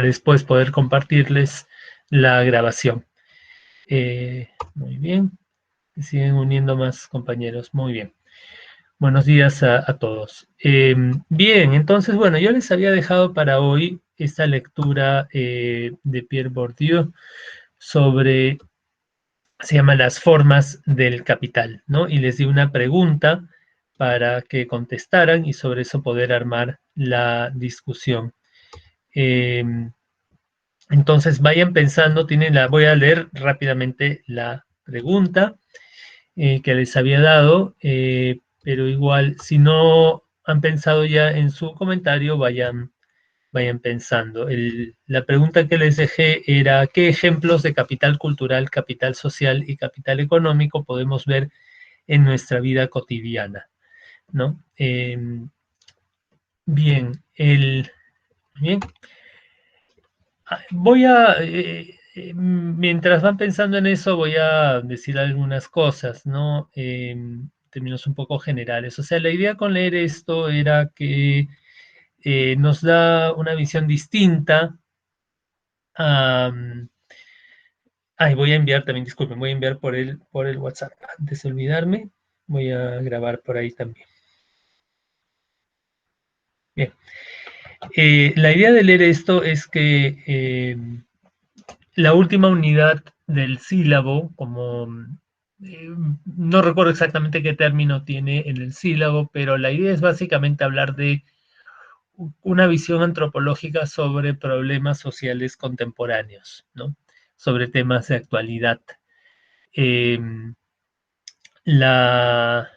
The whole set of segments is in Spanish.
después poder compartirles la grabación. Muy bien. Se siguen uniendo más compañeros. Muy bien. Buenos días a todos. Bien, entonces, bueno, yo les había dejado para hoy esta lectura de Pierre Bourdieu sobre, se llama Las formas del capital, ¿no? Y les di una pregunta para que contestaran y sobre eso poder armar la discusión. Entonces, vayan pensando, voy a leer rápidamente la pregunta que les había dado, pero igual, si no han pensado ya en su comentario, vayan pensando. La pregunta que les dejé era, ¿qué ejemplos de capital cultural, capital social y capital económico podemos ver en nuestra vida cotidiana? ¿No? Bien, bien. Mientras van pensando en eso, voy a decir algunas cosas, ¿no? En términos un poco generales. O sea, la idea con leer esto era que nos da una visión distinta. am, Voy a enviar también, disculpen, voy a enviar por el WhatsApp. Antes de olvidarme, voy a grabar por ahí también. Bien. La idea de leer esto es que la última unidad del sílabo, como no recuerdo exactamente qué término tiene en el sílabo, pero la idea es básicamente hablar de una visión antropológica sobre problemas sociales contemporáneos, ¿no? Sobre temas de actualidad. Eh, la,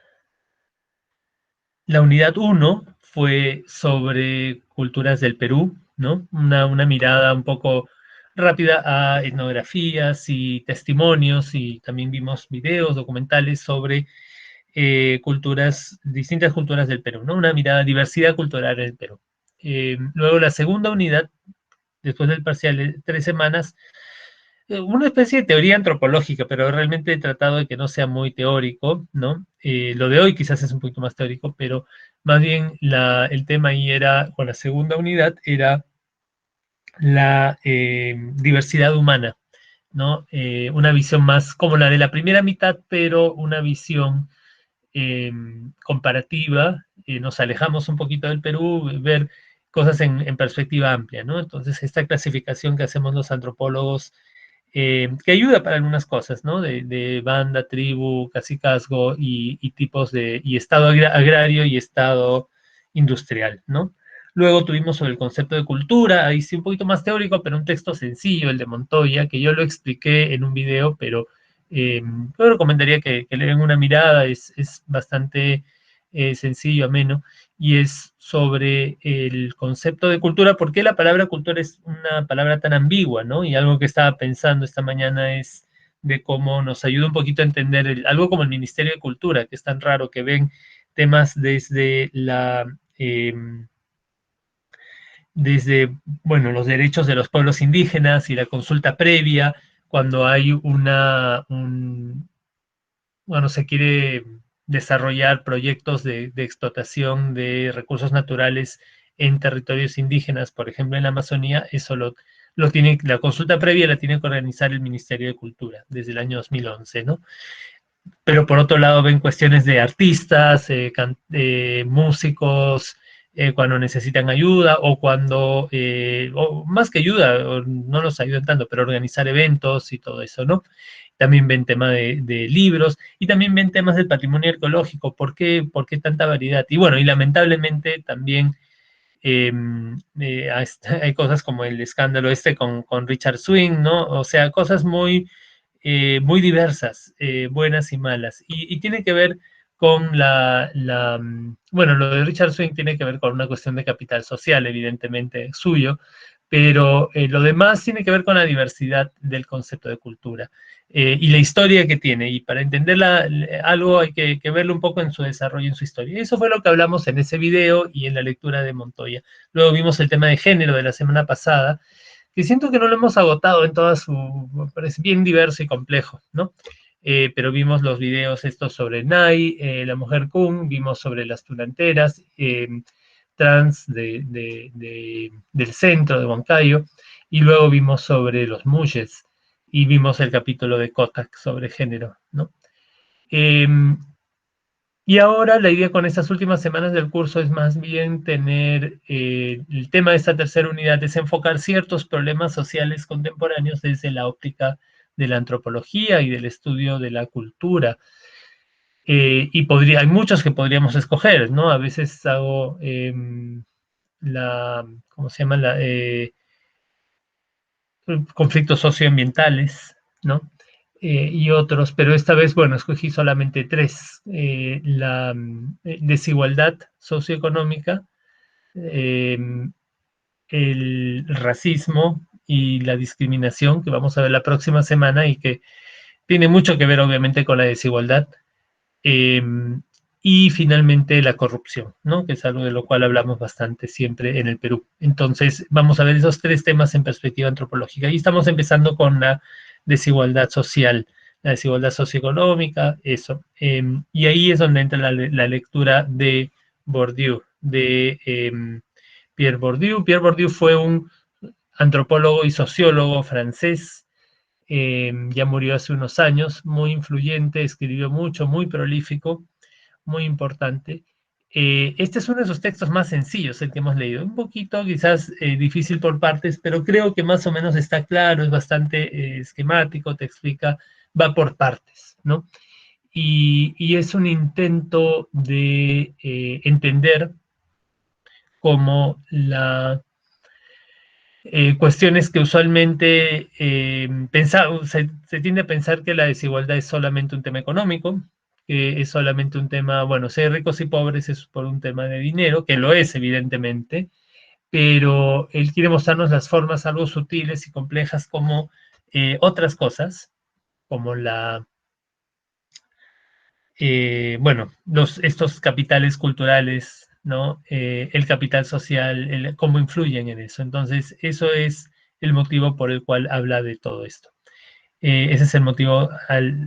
la unidad 1 fue sobre culturas del Perú, ¿no? Una mirada un poco rápida a etnografías y testimonios, y también vimos videos, documentales sobre distintas culturas del Perú, ¿no? Una mirada, diversidad cultural del Perú. Luego la segunda unidad, después del parcial de 3 semanas, una especie de teoría antropológica, pero realmente he tratado de que no sea muy teórico, ¿no? Lo de hoy quizás es un poquito más teórico, pero más bien el tema ahí era, con la segunda unidad, era la diversidad humana, ¿no? Una visión más como la de la primera mitad, pero una visión comparativa. Nos alejamos un poquito del Perú, ver cosas en perspectiva amplia, ¿no? Entonces, esta clasificación que hacemos los antropólogos, que ayuda para algunas cosas, ¿no? De banda, tribu, cacicazgo y tipos y estado agrario y estado industrial, ¿no? Luego tuvimos sobre el concepto de cultura, ahí sí un poquito más teórico, pero un texto sencillo, el de Montoya, que yo lo expliqué en un video, pero yo recomendaría que le den una mirada, es bastante sencillo, ameno, y es sobre el concepto de cultura. ¿Por qué la palabra cultura es una palabra tan ambigua, ¿no? Y algo que estaba pensando esta mañana es de cómo nos ayuda un poquito a entender algo como el Ministerio de Cultura, que es tan raro, que ven temas desde, bueno, los derechos de los pueblos indígenas y la consulta previa, cuando hay bueno, se quiere desarrollar proyectos de explotación de recursos naturales en territorios indígenas, por ejemplo, en la Amazonía. Eso la consulta previa la tiene que organizar el Ministerio de Cultura desde el año 2011, ¿no? Pero por otro lado ven cuestiones de artistas, músicos, cuando necesitan ayuda o más que ayuda, no nos ayudan tanto, pero organizar eventos y todo eso, ¿no? También ven tema de libros y también ven temas del patrimonio arqueológico. Por qué tanta variedad? Y bueno, y lamentablemente también eh, hay cosas como el escándalo con Richard Swing, ¿no? O sea, cosas muy diversas, buenas y malas. Y tiene que ver con bueno, lo de Richard Swing tiene que ver con una cuestión de capital social, evidentemente suyo, pero lo demás tiene que ver con la diversidad del concepto de cultura y la historia que tiene. Y para entenderla, algo hay que verlo un poco en su desarrollo, en su historia. Y eso fue lo que hablamos en ese video y en la lectura de Montoya. Luego vimos el tema de género de la semana pasada, que siento que no lo hemos agotado en toda parece bien diverso y complejo, ¿no? Pero vimos los videos estos sobre Nai, la mujer Kung, vimos sobre las tulanteras, trans del centro de Huancayo, y luego vimos sobre los muyes, y vimos el capítulo de Kotak sobre género, ¿no? Y ahora la idea con estas últimas semanas del curso es más bien tener el tema de esta tercera unidad, es enfocar ciertos problemas sociales contemporáneos desde la óptica de la antropología y del estudio de la cultura. Y hay muchos que podríamos escoger, ¿no? A veces hago ¿cómo se llama? Conflictos socioambientales, ¿no? Y otros, pero esta vez, bueno, escogí solamente tres. La desigualdad socioeconómica, eh, el racismo y la discriminación, que vamos a ver la próxima semana y que tiene mucho que ver, obviamente, con la desigualdad. Eh, y finalmente la corrupción, ¿no? Que es algo de lo cual hablamos bastante siempre en el Perú. Entonces, vamos a ver esos tres temas en perspectiva antropológica. Y estamos empezando con la desigualdad social, la desigualdad socioeconómica, eso. Y ahí es donde entra la lectura de Bourdieu, de Pierre Bourdieu. Pierre Bourdieu fue un antropólogo y sociólogo francés, ya murió hace unos años, muy influyente, escribió mucho, muy prolífico, muy importante. Este es uno de sus textos más sencillos, el que hemos leído. Un poquito quizás difícil por partes, pero creo que más o menos está claro, es bastante esquemático, te explica, va por partes, ¿no? Y es un intento de entender cómo cuestiones que usualmente se tiende a pensar que la desigualdad es solamente un tema económico, que es solamente un tema, bueno, ser ricos y pobres es por un tema de dinero, que lo es evidentemente, pero él quiere mostrarnos las formas algo sutiles y complejas como otras cosas, como bueno, estos capitales culturales, ¿no? El capital social, cómo influyen en eso. Entonces, eso es el motivo por el cual habla de todo esto. Ese es el motivo,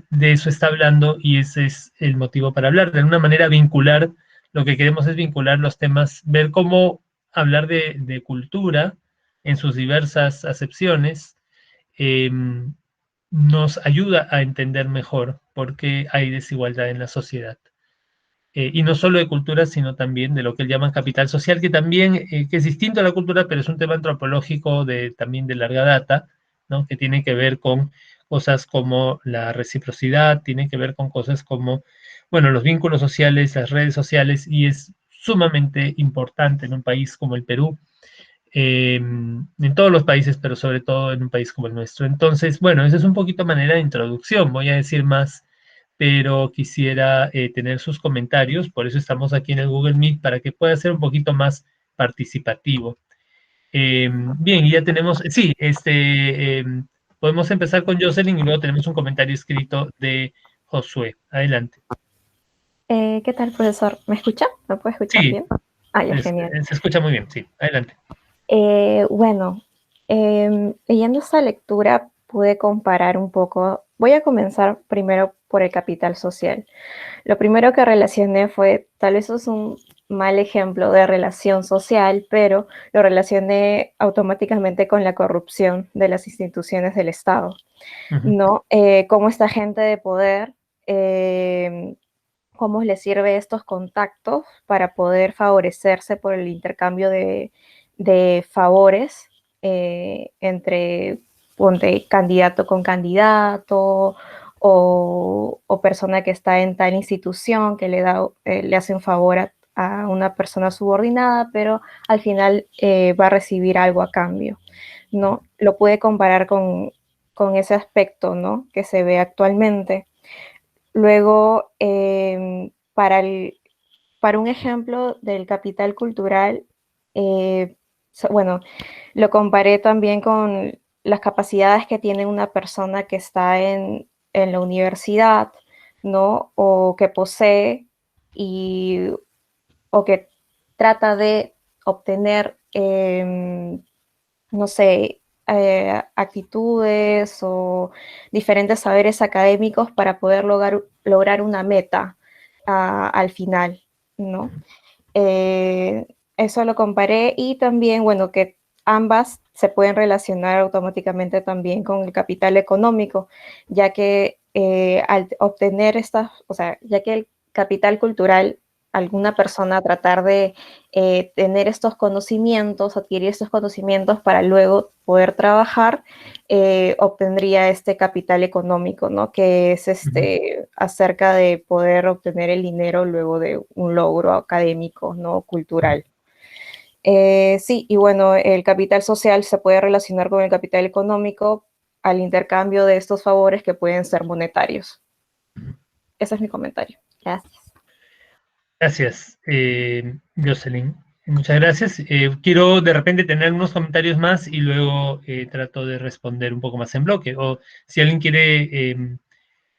de eso está hablando y ese es el motivo para hablar. De alguna manera vincular, lo que queremos es vincular los temas, ver cómo hablar de cultura en sus diversas acepciones, eh, nos ayuda a entender mejor por qué hay desigualdad en la sociedad. Y no solo de cultura, sino también de lo que él llama capital social, que también, que es distinto a la cultura, pero es un tema antropológico también de larga data, ¿no? Que tiene que ver con cosas como la reciprocidad, tiene que ver con cosas como, bueno, los vínculos sociales, las redes sociales, y es sumamente importante en un país como el Perú, en todos los países, pero sobre todo en un país como el nuestro. Entonces, bueno, esa es un poquito manera de introducción, voy a decir más, pero quisiera tener sus comentarios, por eso estamos aquí en el Google Meet, para que pueda ser un poquito más participativo. Bien, y ya tenemos, sí, podemos empezar con Jocelyn y luego tenemos un comentario escrito de Josué. Adelante. ¿Qué tal, profesor? ¿Me escucha? ¿Me puede escuchar Sí, bien? Ah, ya, genial. se escucha muy bien, sí, adelante. Bueno, leyendo esta lectura pude comparar un poco. Voy a comenzar primero por el capital social. Lo primero que relacioné fue, tal vez es un mal ejemplo de relación social, pero lo relacioné automáticamente con la corrupción de las instituciones del Estado, Uh -huh. ¿no? Cómo esta gente de poder eh, cómo les sirve estos contactos para poder favorecerse por el intercambio de favores entre ponte, candidato con candidato o persona que está en tal institución que le hace un favor a una persona subordinada, pero al final va a recibir algo a cambio, ¿no? Lo puede comparar con ese aspecto, ¿no? Que se ve actualmente. Luego, para un ejemplo del capital cultural, bueno, lo comparé también con las capacidades que tiene una persona que está en la universidad, ¿no? O que posee o que trata de obtener, no sé, actitudes o diferentes saberes académicos para poder lograr una meta al final, ¿no? Eso lo comparé y también, bueno, que ambas se pueden relacionar automáticamente también con el capital económico, ya que al obtener estas, o sea, ya que el capital cultural, alguna persona tratar de tener estos conocimientos, adquirir estos conocimientos para luego poder trabajar, obtendría este capital económico, ¿no? Que es acerca de poder obtener el dinero luego de un logro académico, ¿no? Cultural. Sí, y bueno, el capital social se puede relacionar con el capital económico al intercambio de estos favores que pueden ser monetarios. Ese es mi comentario. Gracias. Gracias, Jocelyn. Muchas gracias. Quiero de repente tener unos comentarios más y luego trato de responder un poco más en bloque. O si alguien quiere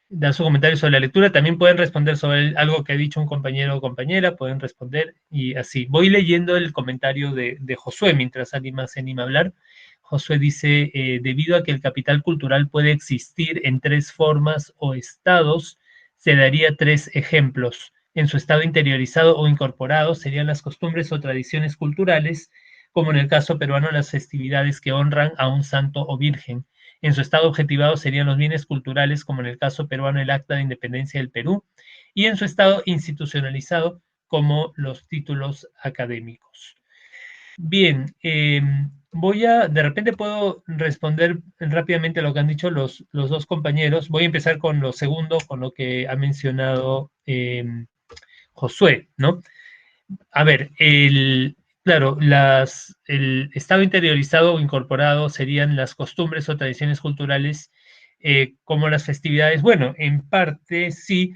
dar su comentario sobre la lectura, también pueden responder sobre algo que ha dicho un compañero o compañera, pueden responder y así. Voy leyendo el comentario de Josué mientras alguien más se anima a hablar. Josué dice, debido a que el capital cultural puede existir en tres formas o estados, se daría tres ejemplos. En su estado interiorizado o incorporado serían las costumbres o tradiciones culturales, como en el caso peruano las festividades que honran a un santo o virgen. En su estado objetivado serían los bienes culturales, como en el caso peruano el Acta de Independencia del Perú, y en su estado institucionalizado, como los títulos académicos. Bien, de repente puedo responder rápidamente a lo que han dicho los dos compañeros. Voy a empezar con lo segundo, con lo que ha mencionado Josué, ¿no? A ver, claro, el estado interiorizado o incorporado serían las costumbres o tradiciones culturales como las festividades. Bueno, en parte sí,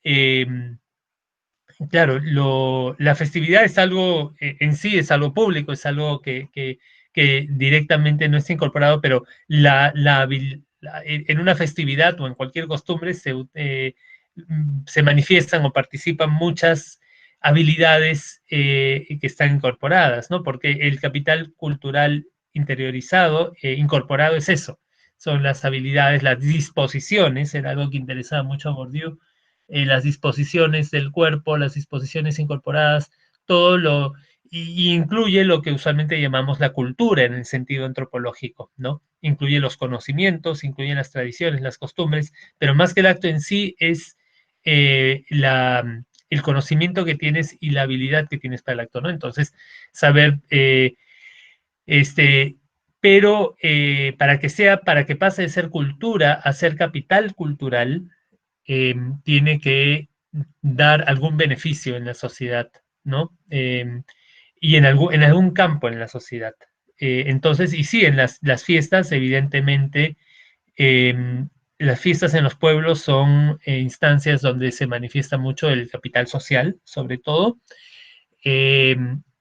eh, claro, la festividad es algo en sí, es algo público, es algo que directamente no está incorporado, pero en una festividad o en cualquier costumbre se manifiestan o participan muchas habilidades que están incorporadas, ¿no? Porque el capital cultural interiorizado, incorporado es eso, son las habilidades, las disposiciones, era algo que interesaba mucho a Bourdieu, las disposiciones del cuerpo, las disposiciones incorporadas, todo y incluye lo que usualmente llamamos la cultura en el sentido antropológico, ¿no? Incluye los conocimientos, incluye las tradiciones, las costumbres, pero más que el acto en sí es el conocimiento que tienes y la habilidad que tienes para el acto, ¿no? Entonces, saber, este, pero para que pase de ser cultura a ser capital cultural, tiene que dar algún beneficio en la sociedad, ¿no? Y en algún campo en la sociedad. Entonces, y sí, en las fiestas, evidentemente, eh, las fiestas en los pueblos son instancias donde se manifiesta mucho el capital social, sobre todo, eh,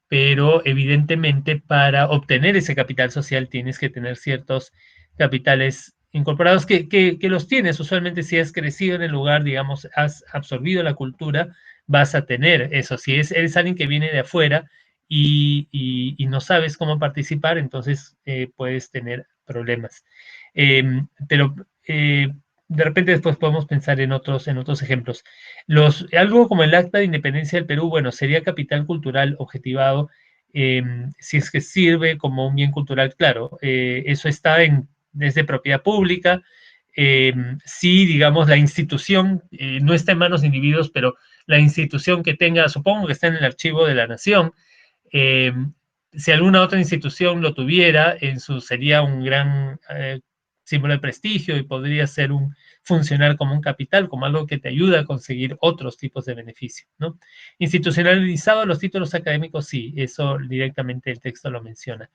pero evidentemente para obtener ese capital social tienes que tener ciertos capitales incorporados que los tienes. Usualmente si has crecido en el lugar, digamos, has absorbido la cultura, vas a tener eso. Si eres alguien que viene de afuera y no sabes cómo participar, entonces puedes tener problemas. Pero de repente después podemos pensar en otros ejemplos. Algo como el Acta de Independencia del Perú, bueno, sería capital cultural objetivado, eh, si es que sirve como un bien cultural, claro, eso está es de propiedad pública, si, digamos, la institución no está en manos de individuos, pero la institución que tenga, supongo que está en el archivo de la nación, eh, si alguna otra institución lo tuviera, sería un gran símbolo de prestigio y podría ser funcionar como un capital, como algo que te ayuda a conseguir otros tipos de beneficios, ¿no? Institucionalizado los títulos académicos, sí, eso directamente el texto lo menciona.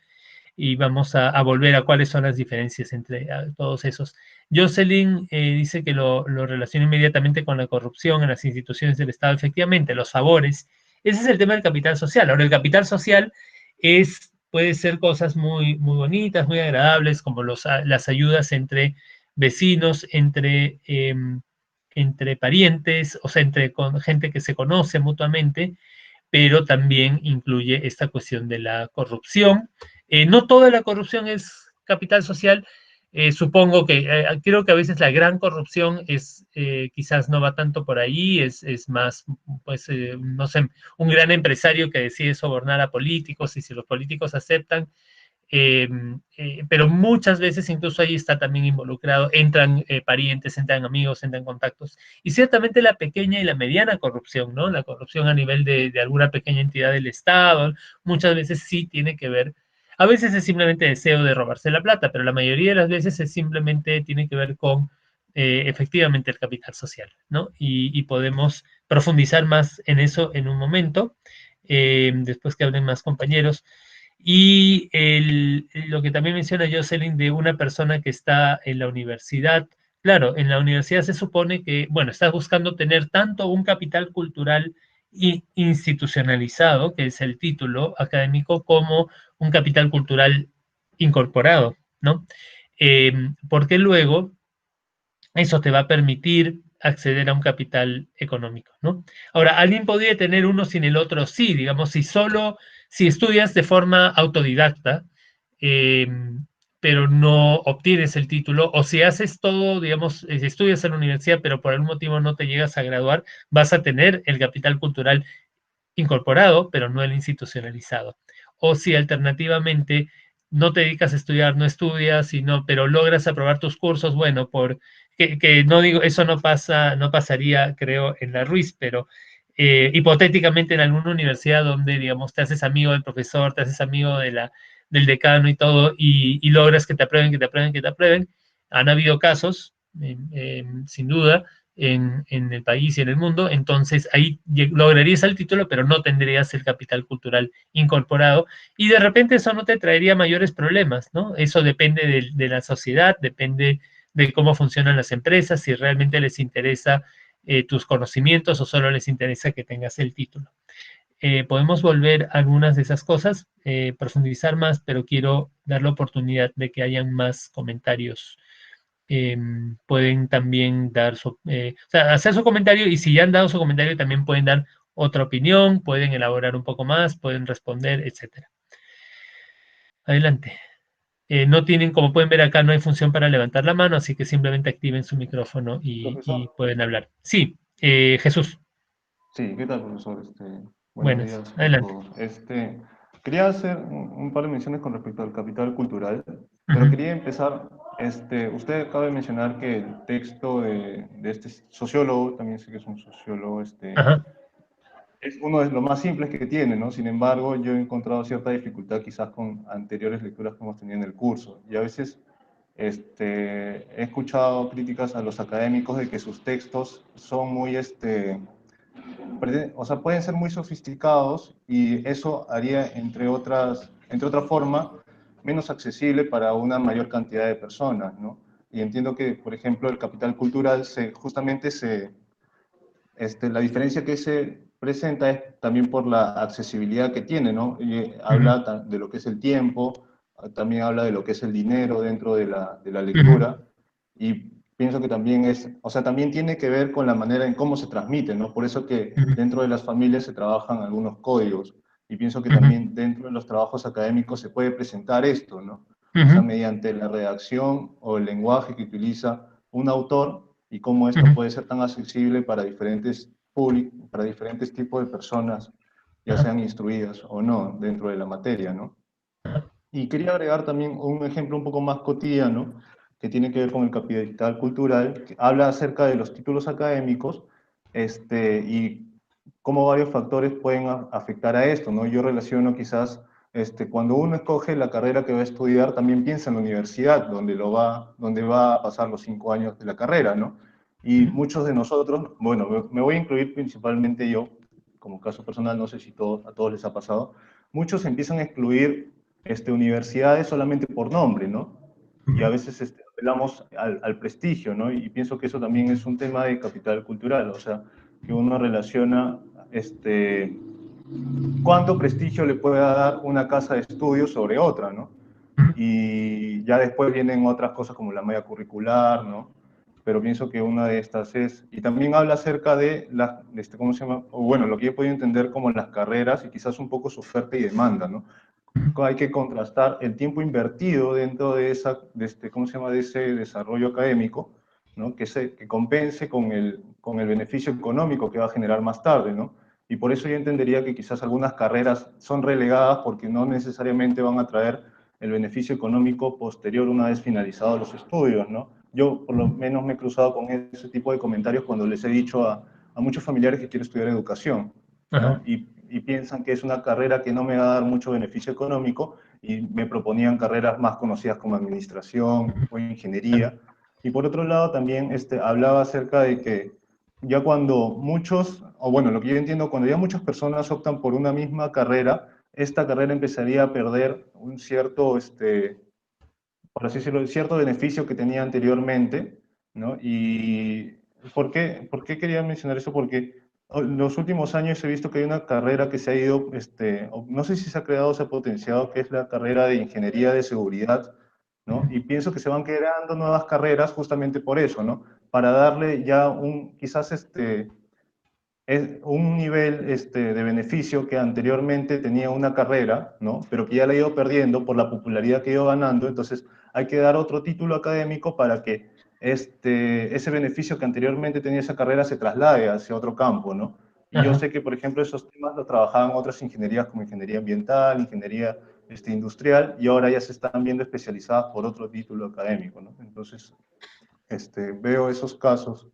Y vamos a volver a cuáles son las diferencias entre todos esos. Jocelyn dice que lo relaciona inmediatamente con la corrupción en las instituciones del Estado. Efectivamente, los favores. Ese es el tema del capital social. Ahora, el capital social puede ser cosas muy, muy bonitas, muy agradables, como las ayudas entre vecinos, entre parientes, o sea, con gente que se conoce mutuamente, pero también incluye esta cuestión de la corrupción. No toda la corrupción es capital social. Supongo que, creo que a veces la gran corrupción es, quizás no va tanto por ahí, es más, pues, no sé, un gran empresario que decide sobornar a políticos y si los políticos aceptan, eh, pero muchas veces incluso ahí está también involucrado, entran parientes, entran amigos, entran contactos, y ciertamente la pequeña y la mediana corrupción, ¿no? La corrupción a nivel de alguna pequeña entidad del Estado, muchas veces sí tiene que ver, a veces es simplemente deseo de robarse la plata, pero la mayoría de las veces es simplemente tiene que ver con efectivamente el capital social, ¿no? Y podemos profundizar más en eso en un momento, después que hablen más compañeros. Y lo que también menciona Jocelyn de una persona que está en la universidad. Claro, en la universidad se supone que, bueno, estás buscando tener tanto un capital cultural institucionalizado, que es el título académico, como un capital cultural incorporado, ¿no? Porque luego eso te va a permitir acceder a un capital económico, ¿no? Ahora, alguien podría tener uno sin el otro, sí, digamos, si estudias de forma autodidacta, eh, pero no obtienes el título, o si haces todo, digamos, si estudias en la universidad, pero por algún motivo no te llegas a graduar, vas a tener el capital cultural incorporado, pero no el institucionalizado. O si alternativamente no te dedicas a estudiar, no estudias, sino, pero logras aprobar tus cursos, bueno, que no digo, eso no pasa, no pasaría, creo, en la Ruiz, pero hipotéticamente en alguna universidad donde, digamos, te haces amigo del profesor, te haces amigo del decano y todo, y logras que te aprueben, que te aprueben, que te aprueben. Han habido casos, sin duda, en el país y en el mundo, entonces ahí lograrías el título, pero no tendrías el capital cultural incorporado y de repente eso no te traería mayores problemas, ¿no? Eso depende de la sociedad, depende de cómo funcionan las empresas, si realmente les interesa tus conocimientos o solo les interesa que tengas el título. Podemos volver a algunas de esas cosas, profundizar más, pero quiero dar la oportunidad de que hayan más comentarios. Pueden también dar o sea, hacer su comentario y si ya han dado su comentario también pueden dar otra opinión, pueden elaborar un poco más, pueden responder, etcétera. Adelante. No tienen, como pueden ver acá, no hay función para levantar la mano, así que simplemente activen su micrófono y Profesor, pueden hablar. Sí, Jesús, sí, ¿qué tal, profesor? Buenos buenas, días a adelante. todos. Quería hacer un par de menciones con respecto al capital cultural, pero Ujú. quería empezar, usted acaba de mencionar que el texto de este sociólogo, también sé que es un sociólogo, Ajá. es uno de los más simples que tiene, ¿no? Sin embargo, yo he encontrado cierta dificultad quizás con anteriores lecturas que hemos tenido en el curso, y a veces he escuchado críticas a los académicos de que sus textos son muy, o sea, pueden ser muy sofisticados y eso haría, entre otra forma, menos accesible para una mayor cantidad de personas, ¿no? Y entiendo que, por ejemplo, el capital cultural justamente la diferencia que se presenta es también por la accesibilidad que tiene, ¿no? Y Ujú, habla de lo que es el tiempo, también habla de lo que es el dinero dentro de la ujú, lectura, y pienso que también o sea, también tiene que ver con la manera en cómo se transmite, ¿no? Por eso que ujú, dentro de las familias se trabajan algunos códigos, y pienso que ujú, también dentro de los trabajos académicos se puede presentar esto, ¿no? O sea, ujú, mediante la redacción o el lenguaje que utiliza un autor y cómo esto ujú. puede ser tan accesible para diferentes públicos, para diferentes tipos de personas, ya Ajá, sean instruidas o no dentro de la materia, ¿no? ajá, Y quería agregar también un ejemplo un poco más cotidiano que tiene que ver con el capital cultural, que habla acerca de los títulos académicos y cómo varios factores pueden afectar a esto, ¿no? Yo relaciono quizás, cuando uno escoge la carrera que va a estudiar, también piensa en la universidad, donde va a pasar los 5 años de la carrera, ¿no? Y ujú, muchos de nosotros, bueno, me voy a incluir principalmente yo, como caso personal, no sé si a todos les ha pasado, muchos empiezan a excluir universidades solamente por nombre, ¿no? Y ujú, a veces apelamos al prestigio, ¿no? Y pienso que eso también es un tema de capital cultural, o sea, que uno relaciona cuánto prestigio le puede dar una casa de estudios sobre otra, ¿no? ujú, Y ya después vienen otras cosas como la malla curricular, ¿no? Pero pienso que una de estas es, y también habla acerca de ¿cómo se llama? O bueno, lo que yo he podido entender como las carreras y quizás un poco su oferta y demanda, ¿no? hay que contrastar el tiempo invertido dentro de ¿cómo se llama?, de ese desarrollo académico, ¿no? Que compense con el beneficio económico que va a generar más tarde, ¿no? Y por eso yo entendería que quizás algunas carreras son relegadas porque no necesariamente van a traer el beneficio económico posterior una vez finalizados los estudios, ¿no? Yo por lo menos me he cruzado con ese tipo de comentarios cuando les he dicho a muchos familiares que quiero estudiar educación, ¿no? Ajá. Y piensan que es una carrera que no me va a dar mucho beneficio económico y me proponían carreras más conocidas como administración o ingeniería. Y por otro lado también hablaba acerca de que ya cuando muchos, o bueno, lo que yo entiendo, cuando ya muchas personas optan por una misma carrera, esta carrera empezaría a perder un cierto, por así decirlo, cierto beneficio que tenía anteriormente, ¿no? ¿Y por qué quería mencionar eso? Porque en los últimos años he visto que hay una carrera que se ha ido, no sé si se ha creado o se ha potenciado, que es la carrera de Ingeniería de Seguridad, ¿no? Y pienso que se van creando nuevas carreras justamente por eso, ¿no? Para darle ya quizás es un nivel de beneficio que anteriormente tenía una carrera, ¿no? Pero que ya la ha ido perdiendo por la popularidad que ha ido ganando, entonces hay que dar otro título académico para que ese beneficio que anteriormente tenía esa carrera se traslade hacia otro campo, ¿no? Y yo Ajá. sé que, por ejemplo, esos temas lo trabajaban otras ingenierías como ingeniería ambiental, ingeniería industrial, y ahora ya se están viendo especializadas por otro título académico, ¿no? Entonces, veo esos casos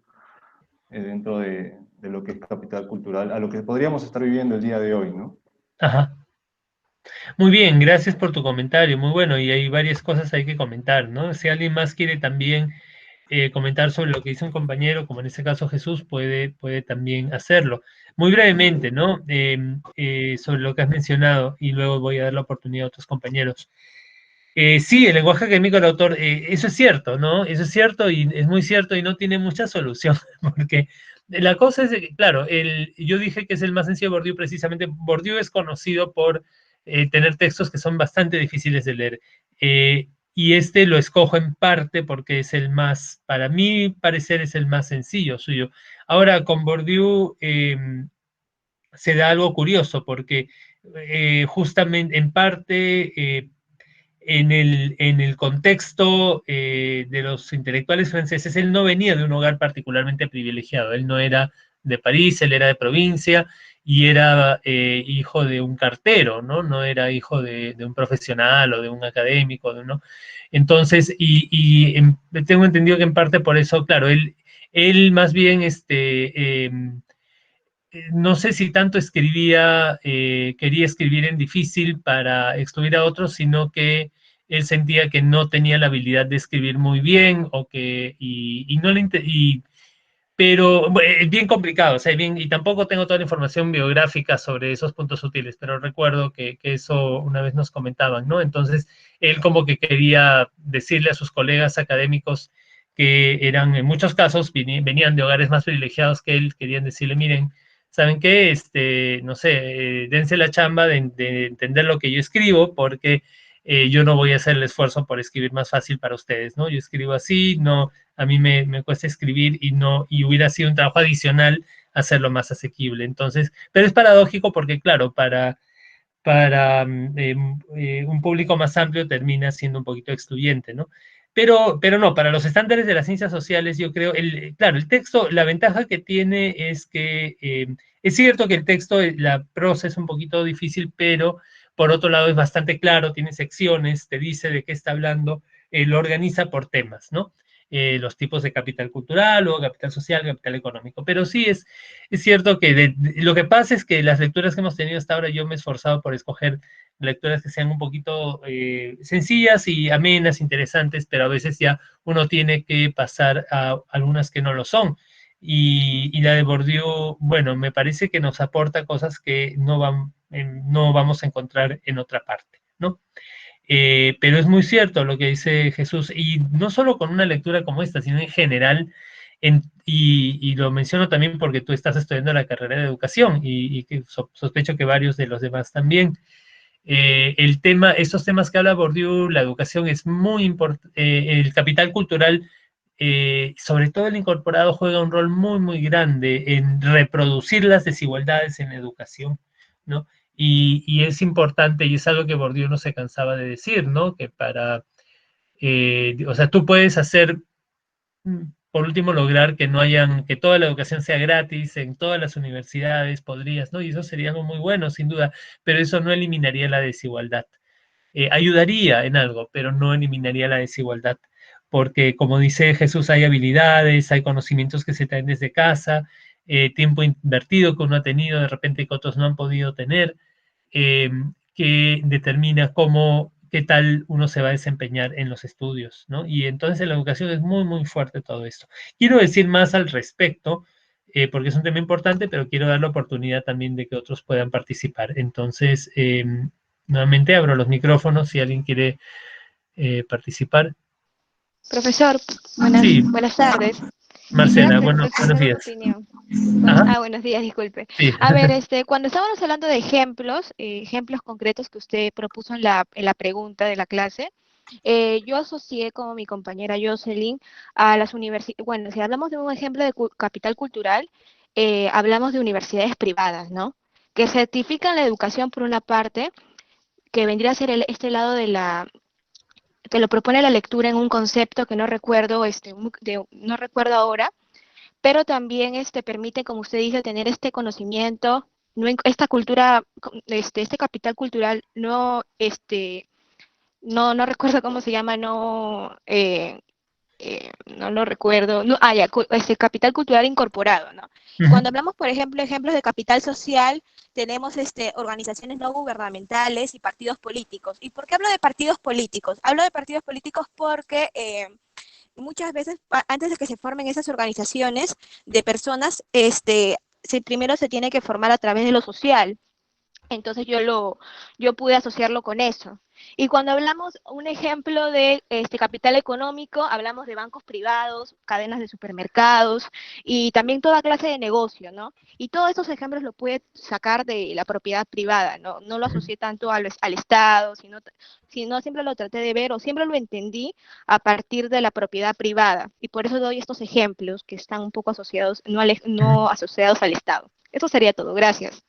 dentro de lo que es capital cultural, a lo que podríamos estar viviendo el día de hoy, ¿no? Ajá. Muy bien, gracias por tu comentario, muy bueno, y hay varias cosas hay que comentar, ¿no? Si alguien más quiere también comentar sobre lo que dice un compañero, como en este caso Jesús, puede también hacerlo. Muy brevemente, ¿no? Sobre lo que has mencionado, y luego voy a dar la oportunidad a otros compañeros. Sí, el lenguaje académico del autor, eso es cierto, ¿no? Eso es cierto y es muy cierto y no tiene mucha solución, porque la cosa es, que, claro, yo dije que es el más sencillo de Bourdieu, precisamente Bourdieu es conocido por tener textos que son bastante difíciles de leer. Y este lo escojo en parte porque es el más, para mí parecer, es el más sencillo suyo. Ahora, con Bourdieu se da algo curioso, porque justamente en parte en el contexto de los intelectuales franceses, él no venía de un hogar particularmente privilegiado, él no era de París, él era de provincia y era hijo de un cartero, ¿no? No era hijo de un profesional o de un académico, ¿no? Entonces, tengo entendido que en parte por eso, claro, él más bien, no sé si tanto quería escribir en difícil para excluir a otros, sino que él sentía que no tenía la habilidad de escribir muy bien o que, y no le, pero bueno, es bien complicado, o sea, bien, y tampoco tengo toda la información biográfica sobre esos puntos útiles, pero recuerdo que eso una vez nos comentaban, ¿no? Entonces, él como que quería decirle a sus colegas académicos que eran, en muchos casos, venían de hogares más privilegiados que él, querían decirle, miren, ¿saben qué? No sé, dense la chamba de entender lo que yo escribo, porque yo no voy a hacer el esfuerzo por escribir más fácil para ustedes, ¿no? Yo escribo así, no, a mí me cuesta escribir y hubiera sido un trabajo adicional hacerlo más asequible. Entonces, pero es paradójico porque, claro, para un público más amplio termina siendo un poquito excluyente, ¿no? Pero no, para los estándares de las ciencias sociales, yo creo, claro, el texto, la ventaja que tiene es que es cierto que el texto, la prosa es un poquito difícil, pero por otro lado es bastante claro, tiene secciones, te dice de qué está hablando, lo organiza por temas, ¿no? Los tipos de capital cultural o capital social, capital económico. Pero sí es cierto que lo que pasa es que las lecturas que hemos tenido hasta ahora, yo me he esforzado por escoger lecturas que sean un poquito sencillas y amenas, interesantes, pero a veces ya uno tiene que pasar a algunas que no lo son. Y la de Bourdieu, bueno, me parece que nos aporta cosas que no vamos a encontrar en otra parte, ¿no? Pero es muy cierto lo que dice Jesús, y no solo con una lectura como esta, sino en general, y lo menciono también porque tú estás estudiando la carrera de educación y que sospecho que varios de los demás también. Estos temas que habla Bourdieu, la educación es muy importante, el capital cultural, sobre todo el incorporado, juega un rol muy, muy grande en reproducir las desigualdades en la educación, ¿no? Y es importante, y es algo que Bourdieu no se cansaba de decir, ¿no? Que o sea, tú puedes hacer, por último, lograr que no hayan, que toda la educación sea gratis en todas las universidades, podrías, ¿no? Y eso sería algo muy bueno, sin duda, pero eso no eliminaría la desigualdad. Ayudaría en algo, pero no eliminaría la desigualdad, porque como dice Jesús, hay habilidades, hay conocimientos que se traen desde casa, tiempo invertido que uno ha tenido, de repente que otros no han podido tener, eh, que determina qué tal uno se va a desempeñar en los estudios, ¿no? Y entonces en la educación es muy, muy fuerte todo esto. Quiero decir más al respecto, porque es un tema importante, pero quiero dar la oportunidad también de que otros puedan participar. Entonces, nuevamente abro los micrófonos si alguien quiere participar. Profesor, Sí, buenas tardes. Quisiera Marcela, bueno, buenos expresar una días. opinión. Ajá, Buenos días, disculpe. sí. A ver, cuando estábamos hablando de ejemplos, ejemplos concretos que usted propuso en la pregunta de la clase, yo asocié como mi compañera Jocelyn a las universidades. Bueno, si hablamos de un ejemplo de capital cultural, hablamos de universidades privadas, ¿no? Que certifican la educación por una parte, que vendría a ser este lado de que lo propone la lectura en un concepto que no recuerdo, no recuerdo ahora, pero también permite, como usted dice, tener este conocimiento, no, esta cultura, este capital cultural, no recuerdo cómo se llama, no lo recuerdo, no, capital cultural incorporado, ¿no? Ujú. Cuando hablamos, por ejemplo, ejemplos de capital social, tenemos organizaciones no gubernamentales y partidos políticos. ¿Y por qué hablo de partidos políticos? Hablo de partidos políticos porque muchas veces, antes de que se formen esas organizaciones de personas, primero se tiene que formar a través de lo social. Entonces yo pude asociarlo con eso. Y cuando hablamos, un ejemplo de capital económico, hablamos de bancos privados, cadenas de supermercados y también toda clase de negocio, ¿no? Y todos esos ejemplos lo puede sacar de la propiedad privada, ¿no? No lo asocié tanto al Estado, sino siempre lo traté de ver o siempre lo entendí a partir de la propiedad privada. Y por eso doy estos ejemplos que están un poco asociados, no asociados al Estado. Eso sería todo. Gracias.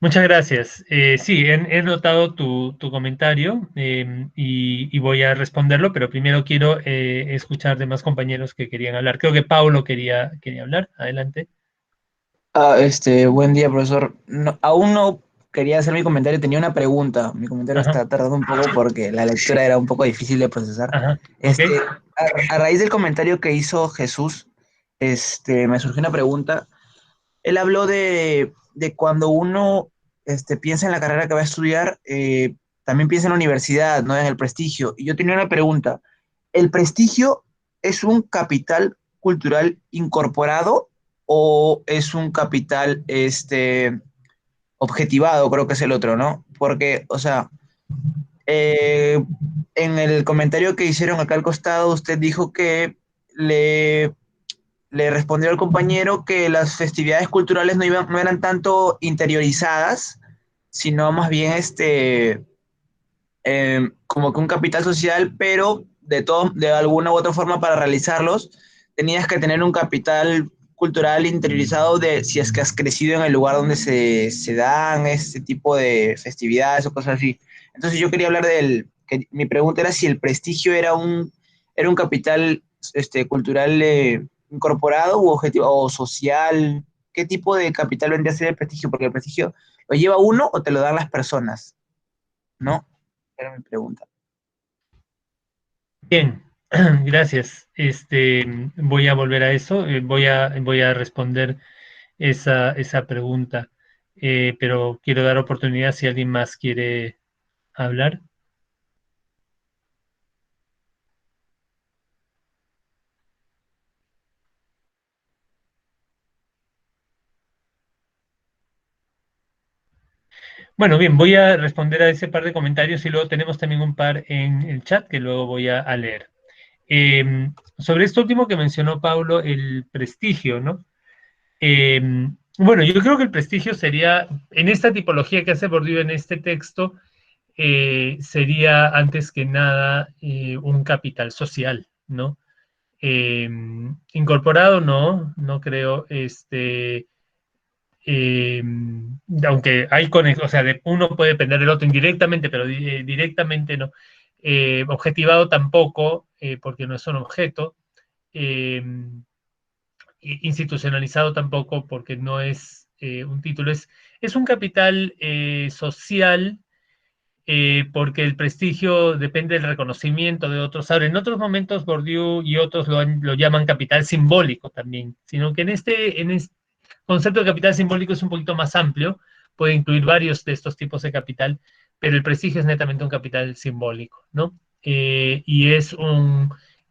Muchas gracias. Sí, he notado tu comentario y voy a responderlo, pero primero quiero escuchar de más compañeros que querían hablar. Creo que Paulo quería hablar. Adelante. Buen día, profesor. Aún no quería hacer mi comentario, tenía una pregunta. Mi comentario Ajá, está tardando un poco porque la lectura era un poco difícil de procesar. ajá, ok. Este, a raíz del comentario que hizo Jesús, me surgió una pregunta. Él habló de cuando uno piensa en la carrera que va a estudiar, también piensa en la universidad, no en el prestigio. Y yo tenía una pregunta. ¿El prestigio es un capital cultural incorporado o es un capital objetivado? Creo que es el otro, ¿no? Porque, o sea, eh, en el comentario que hicieron acá al costado, usted dijo que le le respondió al compañero que las festividades culturales no eran tanto interiorizadas, sino más bien como que un capital social, pero de alguna u otra forma para realizarlos tenías que tener un capital cultural interiorizado de si es que has crecido en el lugar donde se dan este tipo de festividades o cosas así. Entonces yo quería hablar mi pregunta era si el prestigio era un capital cultural incorporado u objetivo o social. ¿Qué tipo de capital vendría a ser el prestigio? Porque el prestigio lo lleva uno o te lo dan las personas, ¿no? Era mi pregunta. Bien, gracias. Voy a volver a eso. Voy a responder esa pregunta, pero quiero dar oportunidad si alguien más quiere hablar. Bueno, bien, voy a responder a ese par de comentarios y luego tenemos también un par en el chat que luego voy a leer. Sobre esto último que mencionó Paulo, el prestigio, ¿no? Eh, bueno, yo creo que el prestigio sería, en esta tipología que hace Bourdieu en este texto, sería antes que nada un capital social, ¿no? Incorporado, no creo, aunque hay conexión, o sea, uno puede depender del otro indirectamente, pero directamente no. Objetivado tampoco, porque no es un objeto. Eh, Institucionalizado tampoco, porque no es un título. Es un capital social, porque el prestigio depende del reconocimiento de otros. Ahora, en otros momentos Bourdieu y otros lo llaman capital simbólico también, sino que en este concepto de capital simbólico es un poquito más amplio, puede incluir varios de estos tipos de capital, pero el prestigio es netamente un capital simbólico, ¿no? Y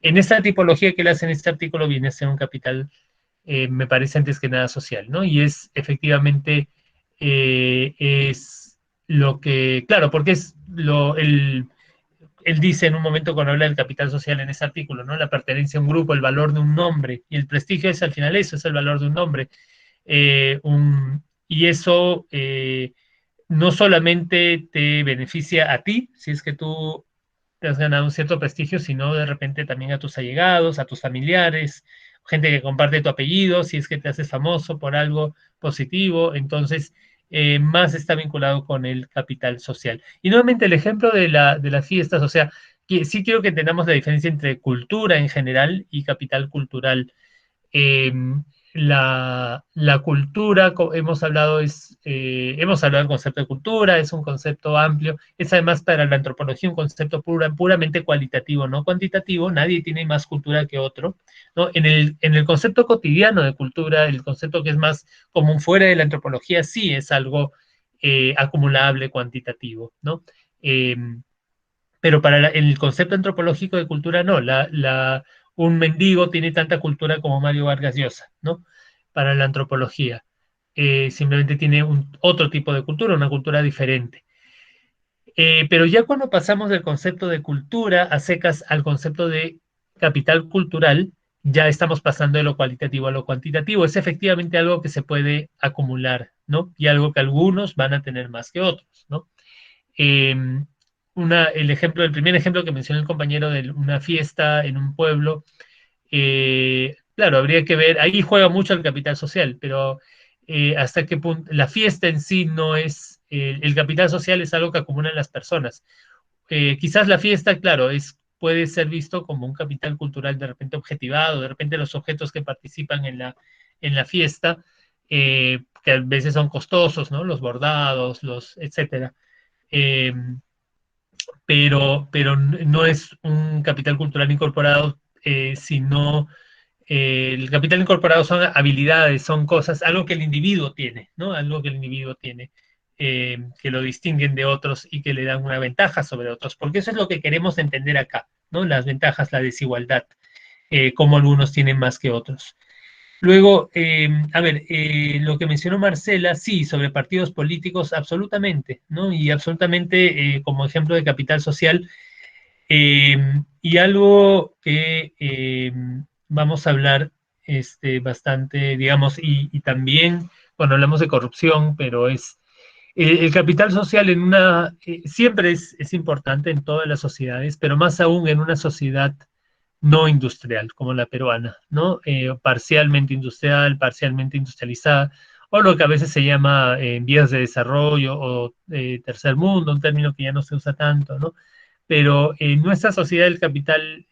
en esta tipología que le hacen este artículo viene a ser un capital, me parece antes que nada social, ¿no? Y es efectivamente, es lo que, claro, porque él dice en un momento cuando habla del capital social en ese artículo, ¿no? La pertenencia a un grupo, el valor de un nombre, y el prestigio es al final eso, es el valor de un nombre. Y eso no solamente te beneficia a ti, si es que tú te has ganado un cierto prestigio, sino de repente también a tus allegados, a tus familiares, gente que comparte tu apellido, si es que te haces famoso por algo positivo, entonces más está vinculado con el capital social. Y nuevamente el ejemplo de las fiestas, o sea, que sí quiero que entendamos la diferencia entre cultura en general y capital cultural. eh, la cultura, hemos hablado del concepto de cultura, es un concepto amplio, es además para la antropología un concepto puramente cualitativo, no cuantitativo, nadie tiene más cultura que otro, ¿no? En el concepto cotidiano de cultura, el concepto que es más común fuera de la antropología, sí es algo acumulable, cuantitativo, ¿no? Eh, pero para el concepto antropológico de cultura no, un mendigo tiene tanta cultura como Mario Vargas Llosa, ¿no? Para la antropología. Simplemente tiene otro tipo de cultura, una cultura diferente. Pero ya cuando pasamos del concepto de cultura a secas al concepto de capital cultural, ya estamos pasando de lo cualitativo a lo cuantitativo. Es efectivamente algo que se puede acumular, ¿no? Y algo que algunos van a tener más que otros, ¿no? Eh, el primer ejemplo que mencionó el compañero de una fiesta en un pueblo, claro, habría que ver, ahí juega mucho el capital social, pero hasta qué punto la fiesta en sí no es, el capital social es algo que acumulan las personas. Quizás la fiesta, claro, puede ser visto como un capital cultural de repente objetivado, de repente los objetos que participan en la fiesta, que a veces son costosos, ¿no? Los bordados, etcétera. Eh, pero no es un capital cultural incorporado, sino el capital incorporado son habilidades, son cosas, algo que el individuo tiene, ¿no? Algo que el individuo tiene, que lo distinguen de otros y que le dan una ventaja sobre otros, porque eso es lo que queremos entender acá, ¿no? Las ventajas, la desigualdad, cómo algunos tienen más que otros. Luego, a ver, lo que mencionó Marcela, sí, sobre partidos políticos, absolutamente, ¿no? Y absolutamente como ejemplo de capital social. Y algo que vamos a hablar bastante, digamos, y también cuando hablamos de corrupción, pero el capital social siempre es importante en todas las sociedades, pero más aún en una sociedad no industrial, como la peruana, ¿no? Parcialmente industrial, parcialmente industrializada, o lo que a veces se llama vías de desarrollo o tercer mundo, un término que ya no se usa tanto, ¿no? Pero en nuestra sociedad el capital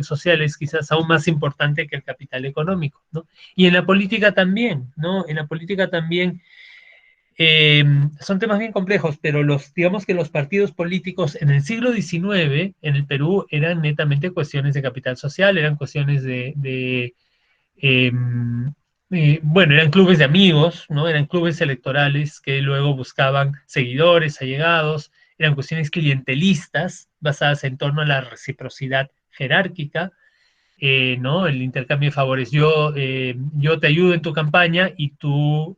social es quizás aún más importante que el capital económico, ¿no? Y en la política también, ¿no? En la política también eh, son temas bien complejos, pero digamos que los partidos políticos en el siglo XIX en el Perú eran netamente cuestiones de capital social, eran cuestiones eh, bueno, eran clubes de amigos, ¿no? Eran clubes electorales que luego buscaban seguidores, allegados, eran cuestiones clientelistas basadas en torno a la reciprocidad jerárquica, ¿no? El intercambio de favores. Yo te ayudo en tu campaña y tú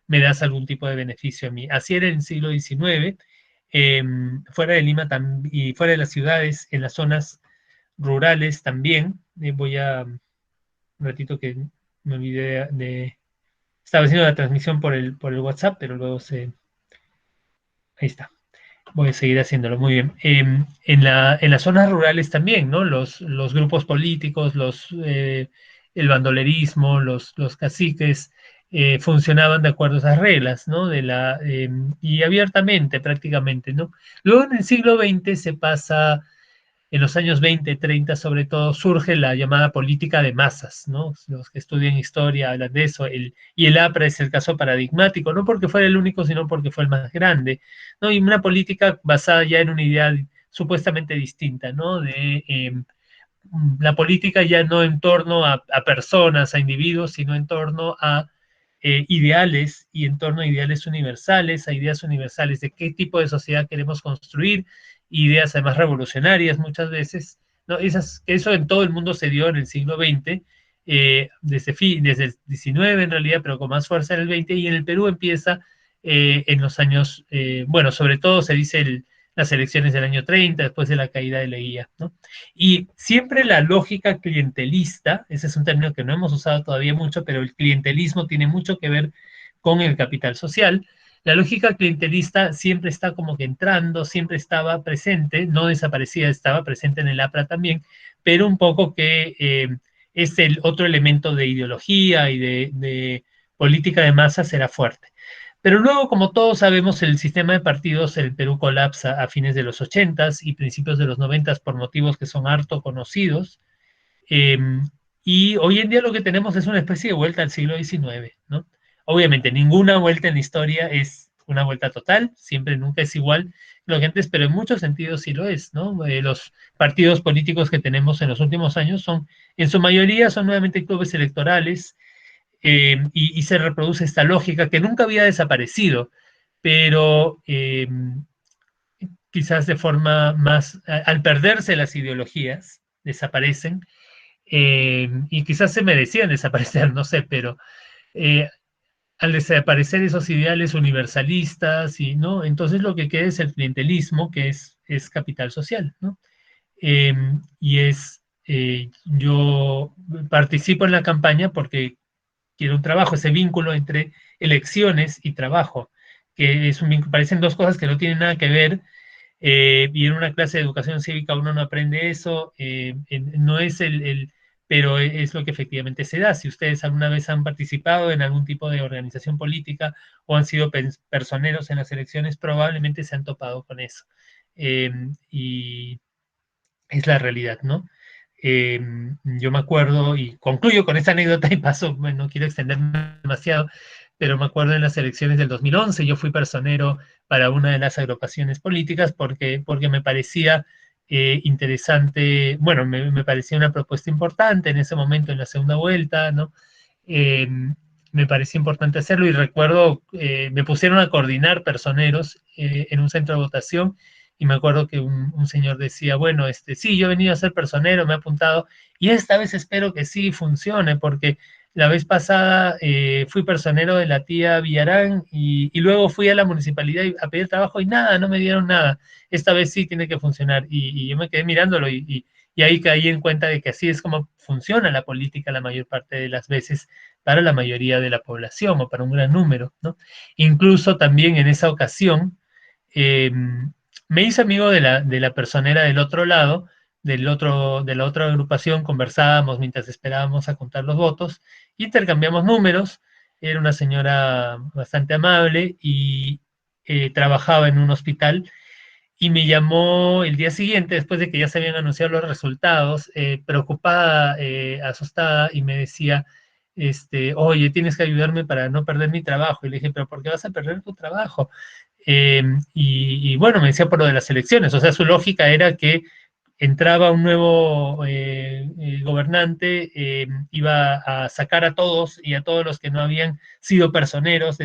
me das algún tipo de beneficio a mí. Así era en el siglo XIX, fuera de Lima y fuera de las ciudades, en las zonas rurales también. Un ratito que me olvidé estaba haciendo la transmisión por el WhatsApp, pero luego ahí está. Voy a seguir haciéndolo muy bien. En las zonas rurales también, ¿no? Los grupos políticos, el bandolerismo, los caciques, funcionaban de acuerdo a esas reglas, ¿no? Y abiertamente, prácticamente, ¿no? Luego en el siglo XX se pasa, en los años 20, 30 sobre todo, surge la llamada política de masas, ¿no? Los que estudian historia hablan de eso, y el APRA es el caso paradigmático, no porque fuera el único, sino porque fue el más grande, ¿no? Y una política basada ya en una idea supuestamente distinta, ¿no? La política ya no en torno a personas, a individuos, sino en torno a ideales y en torno a ideales universales, a ideas universales de qué tipo de sociedad queremos construir, ideas además revolucionarias muchas veces, ¿no? Eso en todo el mundo se dio en el siglo XX, desde el XIX en realidad, pero con más fuerza en el XX, y en el Perú empieza en los años, bueno, sobre todo se dice las elecciones del año 30, después de la caída de Leguía, ¿no? Y siempre la lógica clientelista, ese es un término que no hemos usado todavía mucho, pero el clientelismo tiene mucho que ver con el capital social. La lógica clientelista siempre está como que entrando, siempre estaba presente, no desaparecía, estaba presente en el APRA también, pero un poco que es el otro elemento de ideología y de política de masas era fuerte. Pero luego, como todos sabemos, el sistema de partidos en el Perú colapsa a fines de los 80s y principios de los 90s por motivos que son harto conocidos. Eh, y hoy en día lo que tenemos es una especie de vuelta al siglo XIX, ¿no? Obviamente, ninguna vuelta en la historia es una vuelta total, siempre, nunca es igual lo que antes, pero en muchos sentidos sí lo es, ¿no? Los partidos políticos que tenemos en los últimos años son, en su mayoría, son nuevamente clubes electorales, y se reproduce esta lógica que nunca había desaparecido, pero quizás de forma más, al perderse las ideologías, desaparecen, y quizás se merecían desaparecer, no sé, pero eh, al desaparecer esos ideales universalistas, y, ¿no? Entonces lo que queda es el clientelismo, que es capital social, ¿no? Yo participo en la campaña porque quiero un trabajo, ese vínculo entre elecciones y trabajo, que es un vínculo, parecen dos cosas que no tienen nada que ver, y en una clase de educación cívica uno no aprende eso, no es pero es lo que efectivamente se da. Si ustedes alguna vez han participado en algún tipo de organización política o han sido personeros en las elecciones, probablemente se han topado con eso. Y es la realidad, ¿no? Yo me acuerdo, y concluyo con esta anécdota y paso, bueno, no quiero extenderme demasiado, pero me acuerdo en las elecciones del 2011, yo fui personero para una de las agrupaciones políticas porque me parecía interesante, bueno, me parecía una propuesta importante en ese momento, en la segunda vuelta, ¿no? Eh, Me parecía importante hacerlo y recuerdo, me pusieron a coordinar personeros en un centro de votación, y me acuerdo que un señor decía, bueno, sí, yo he venido a ser personero, me he apuntado, y esta vez espero que sí funcione, porque la vez pasada fui personero de la tía Villarán, y luego fui a la municipalidad a pedir trabajo y nada, no me dieron nada. Esta vez sí tiene que funcionar. Y yo me quedé mirándolo, y ahí caí en cuenta de que así es como funciona la política la mayor parte de las veces para la mayoría de la población o para un gran número, ¿no? Incluso también en esa ocasión, eh, me hice amigo de la personera del otro lado, de la otra agrupación, conversábamos mientras esperábamos a contar los votos, intercambiamos números, era una señora bastante amable y trabajaba en un hospital, y me llamó el día siguiente, después de que ya se habían anunciado los resultados, preocupada, asustada, y me decía, oye, tienes que ayudarme para no perder mi trabajo. Y le dije, pero ¿por qué vas a perder tu trabajo? Y bueno, me decía por lo de las elecciones, o sea, su lógica era que entraba un nuevo gobernante, iba a sacar a todos y a todos los que no habían sido personeros,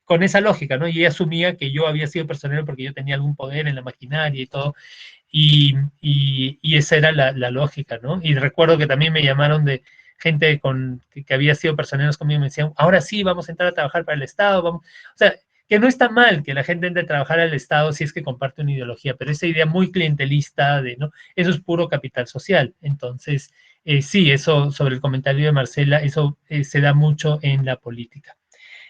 con esa lógica, ¿no? Y ella asumía que yo había sido personero porque yo tenía algún poder en la maquinaria y todo, y esa era la lógica, ¿no? Y recuerdo que también me llamaron de gente que había sido personeros conmigo, me decían, ahora sí, vamos a entrar a trabajar para el Estado, vamos, o sea, que no está mal que la gente entre a trabajar al Estado si es que comparte una ideología, pero esa idea muy clientelista de, ¿no? Eso es puro capital social. Entonces, sí, eso sobre el comentario de Marcela, eso se da mucho en la política.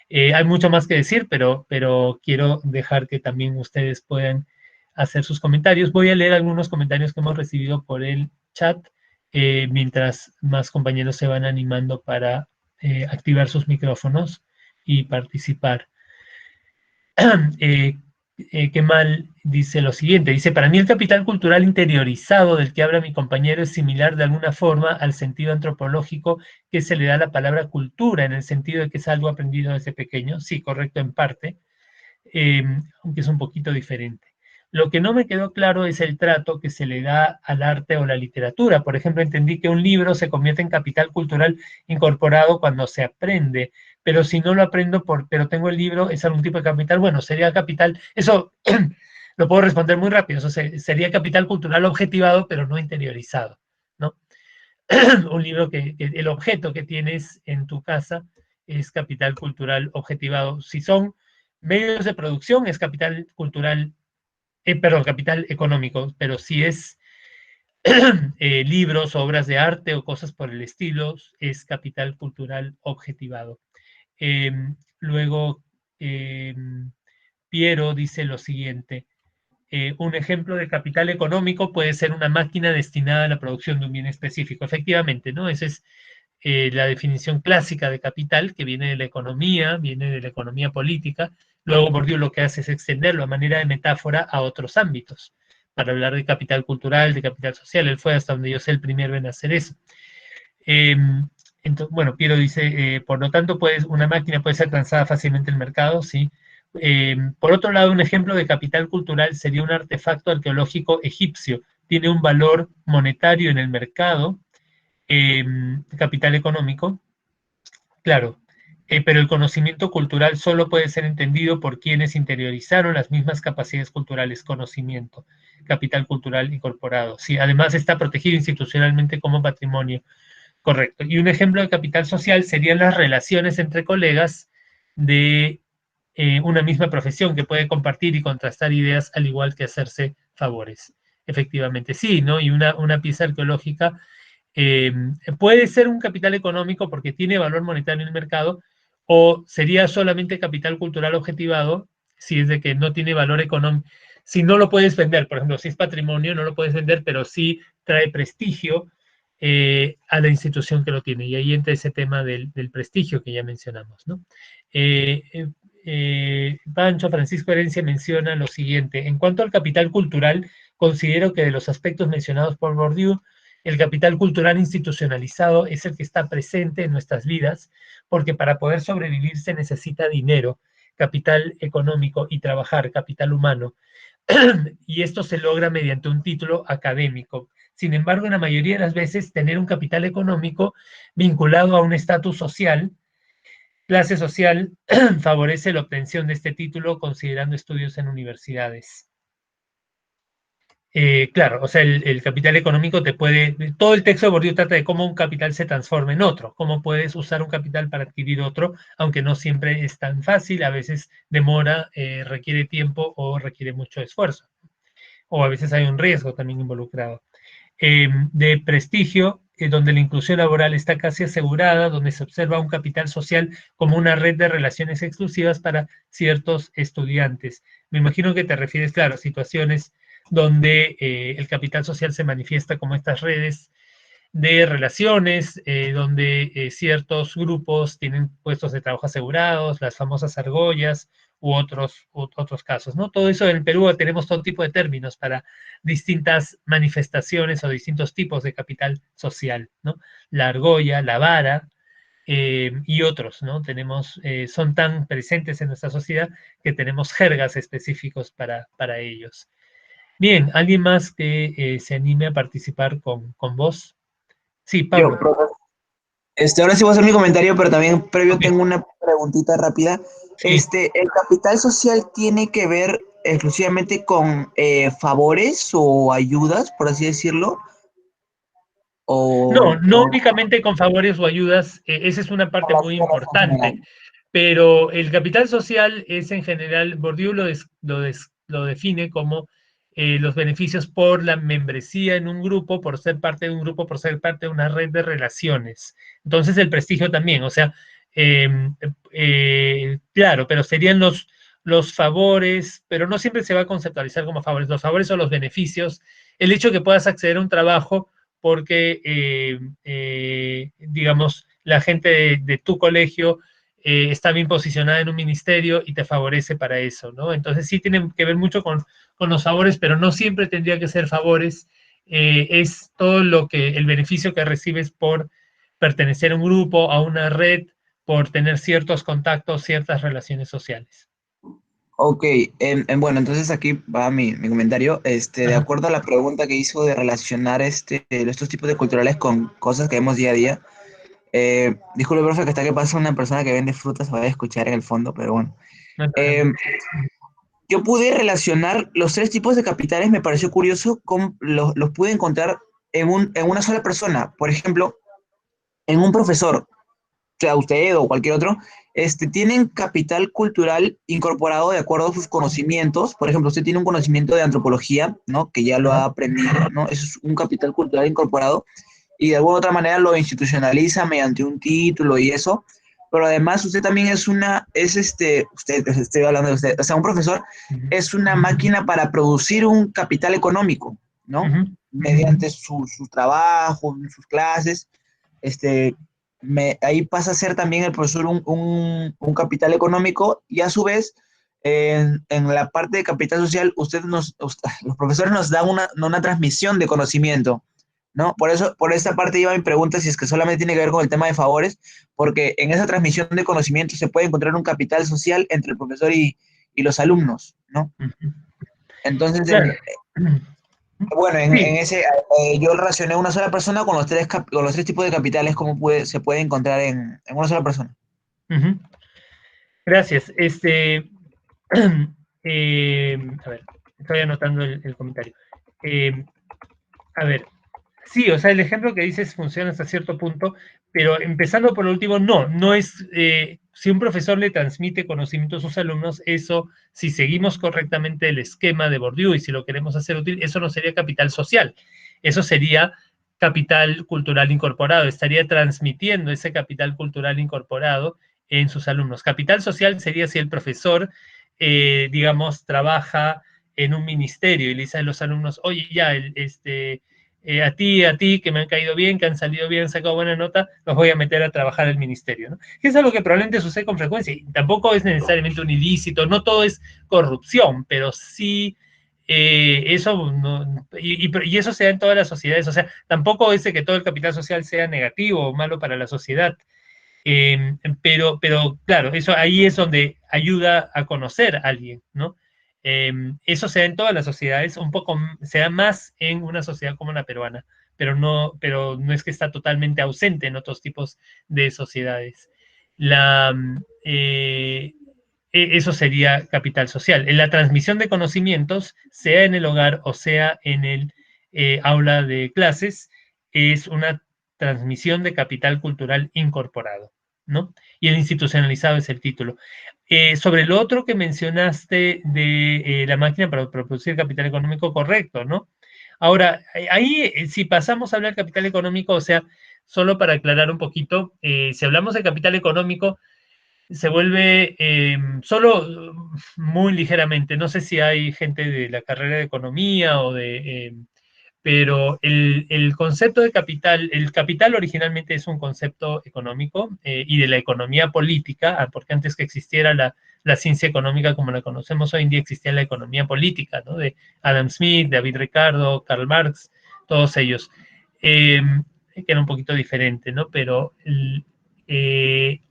Hay mucho más que decir, pero quiero dejar que también ustedes puedan hacer sus comentarios. Voy a leer algunos comentarios que hemos recibido por el chat, mientras más compañeros se van animando para activar sus micrófonos. y participar. Kemal dice lo siguiente, dice, para mí el capital cultural interiorizado del que habla mi compañero es similar de alguna forma al sentido antropológico que se le da a la palabra cultura, en el sentido de que es algo aprendido desde pequeño. Sí, correcto en parte, aunque es un poquito diferente. Lo que no me quedó claro es el trato que se le da al arte o la literatura. Por ejemplo, entendí que un libro se convierte en capital cultural incorporado cuando se aprende, pero si no lo aprendo, pero tengo el libro, ¿es algún tipo de capital? Bueno, sería capital, eso lo puedo responder muy rápido, eso sería capital cultural objetivado, pero no interiorizado, ¿no? Un libro que el objeto que tienes en tu casa es capital cultural objetivado. Si son medios de producción, es capital cultural, perdón, capital económico, pero si es libros, obras de arte o cosas por el estilo, es capital cultural objetivado. Luego, Piero dice lo siguiente, un ejemplo de capital económico puede ser una máquina destinada a la producción de un bien específico. Efectivamente, ¿no? Esa es la definición clásica de capital, que viene de la economía política. Luego Bourdieu lo que hace es extenderlo a manera de metáfora a otros ámbitos, para hablar de capital cultural, de capital social. Él fue, hasta donde yo sé, el primero en hacer eso. Entonces, bueno, Piero dice, por lo tanto, una máquina puede ser transada fácilmente en el mercado, sí. Por otro lado, un ejemplo de capital cultural sería un artefacto arqueológico egipcio. Tiene un valor monetario en el mercado, capital económico, claro, pero el conocimiento cultural solo puede ser entendido por quienes interiorizaron las mismas capacidades culturales, conocimiento, capital cultural incorporado. Sí, además está protegido institucionalmente como patrimonio. Correcto. Y un ejemplo de capital social serían las relaciones entre colegas de una misma profesión que puede compartir y contrastar ideas al igual que hacerse favores. Efectivamente, sí, ¿no? Y una pieza arqueológica puede ser un capital económico porque tiene valor monetario en el mercado, o sería solamente capital cultural objetivado si es de que no tiene valor económico. Si no lo puedes vender, por ejemplo, si es patrimonio, no lo puedes vender, pero sí trae prestigio a la institución que lo tiene. Y ahí entra ese tema del prestigio que ya mencionamos, ¿no? Pancho Francisco Herencia menciona lo siguiente: en cuanto al capital cultural, considero que de los aspectos mencionados por Bourdieu, el capital cultural institucionalizado es el que está presente en nuestras vidas, porque para poder sobrevivir se necesita dinero, capital económico y trabajar, capital humano. Y esto se logra mediante un título académico. Sin embargo, en la mayoría de las veces, tener un capital económico vinculado a un estatus social, clase social, favorece la obtención de este título considerando estudios en universidades. Claro, o sea, el capital económico te puede... Todo el texto de Bourdieu trata de cómo un capital se transforma en otro, cómo puedes usar un capital para adquirir otro, aunque no siempre es tan fácil, a veces demora, requiere tiempo o requiere mucho esfuerzo, o a veces hay un riesgo también involucrado. De prestigio, donde la inclusión laboral está casi asegurada, donde se observa un capital social como una red de relaciones exclusivas para ciertos estudiantes. Me imagino que te refieres, claro, a situaciones donde el capital social se manifiesta como estas redes de relaciones, donde ciertos grupos tienen puestos de trabajo asegurados, las famosas argollas u otros casos, ¿no? Todo eso en Perú tenemos todo tipo de términos para distintas manifestaciones o distintos tipos de capital social, ¿no? La argolla, la vara, y otros, ¿no? Son tan presentes en nuestra sociedad que tenemos jergas específicos para ellos. Bien, ¿alguien más que se anime a participar con vos? Sí, Pablo. Ahora sí voy a hacer mi comentario, pero también previo Okay. tengo una preguntita rápida. Sí. ¿El capital social tiene que ver exclusivamente con favores o ayudas, por así decirlo? No únicamente con favores o ayudas, esa es una parte muy importante, pero el capital social es en general, Bourdieu lo define como los beneficios por la membresía en un grupo, por ser parte de un grupo, por ser parte de una red de relaciones. Entonces el prestigio también, o sea, claro, pero serían los favores, pero no siempre se va a conceptualizar como favores. Los favores son los beneficios, el hecho de que puedas acceder a un trabajo porque, digamos, la gente de tu colegio está bien posicionada en un ministerio y te favorece para eso, ¿no? Entonces sí tiene que ver mucho con los favores, pero no siempre tendría que ser favores, es todo el beneficio que recibes por pertenecer a un grupo, a una red, por tener ciertos contactos, ciertas relaciones sociales. Ok, bueno, entonces aquí va mi comentario. De Ajá. acuerdo a la pregunta que hizo de relacionar estos tipos de culturales con cosas que vemos día a día. Disculpe, profe, que está que pasa una persona que vende frutas, se va a escuchar en el fondo, pero bueno. No hay Eh, problema. yo pude relacionar los tres tipos de capitales, me pareció curioso cómo los pude encontrar en una sola persona. Por ejemplo, en un profesor, sea usted o cualquier otro, tienen capital cultural incorporado de acuerdo a sus conocimientos. Por ejemplo, usted tiene un conocimiento de antropología, ¿no? Que ya lo ha Ajá. aprendido, ¿no? Eso es un capital cultural incorporado y de alguna otra manera lo institucionaliza mediante un título y eso. Pero además usted también estoy hablando de usted, o sea, un profesor Ujú. es una máquina para producir un capital económico, ¿no? Ujú. Mediante su trabajo, sus clases, este, ahí pasa a ser también el profesor un capital económico y a su vez en la parte de capital social los profesores nos dan una transmisión de conocimiento, ¿no? Por eso, por esta parte iba mi pregunta si es que solamente tiene que ver con el tema de favores, porque en esa transmisión de conocimiento se puede encontrar un capital social entre el profesor y los alumnos, ¿no? Ujú. Entonces, Claro. bueno, en Sí. ese, yo relacioné una sola persona con con los tres tipos de capitales, cómo se puede encontrar en una sola persona. Ujú. Gracias. A ver, estoy anotando el comentario. Eh, a ver, sí, o sea, el ejemplo que dices funciona hasta cierto punto, pero empezando por lo último, no es, si un profesor le transmite conocimiento a sus alumnos, eso, si seguimos correctamente el esquema de Bourdieu y si lo queremos hacer útil, eso no sería capital social, eso sería capital cultural incorporado, estaría transmitiendo ese capital cultural incorporado en sus alumnos. Capital social sería si el profesor, digamos, trabaja en un ministerio y le dice a los alumnos, oye, ya, a ti, que me han caído bien, que han salido bien, han sacado buena nota, los voy a meter a trabajar al ministerio, ¿no? Que es algo que probablemente sucede con frecuencia, y tampoco es necesariamente un ilícito, no todo es corrupción, pero sí eso, no, y eso se da en todas las sociedades, o sea, tampoco es de que todo el capital social sea negativo o malo para la sociedad, pero claro, eso ahí es donde ayuda a conocer a alguien, ¿no? Eso se da en todas las sociedades, un poco, se da más en una sociedad como la peruana, pero no es que está totalmente ausente en otros tipos de sociedades. La, Eso sería capital social. En la transmisión de conocimientos, sea en el hogar o sea en el aula de clases, es una transmisión de capital cultural incorporado, ¿no? Y el institucionalizado es el título. Sobre lo otro que mencionaste de la máquina para producir capital económico, correcto, ¿no? Ahora, ahí si pasamos a hablar de capital económico, o sea, solo para aclarar un poquito, si hablamos de capital económico, se vuelve solo muy ligeramente, no sé si hay gente de la carrera de economía o pero el concepto de capital, el capital originalmente es un concepto económico y de la economía política, porque antes que existiera la ciencia económica como la conocemos hoy en día, existía la economía política, ¿no? De Adam Smith, David Ricardo, Karl Marx, todos ellos, que era un poquito diferente, ¿no? Pero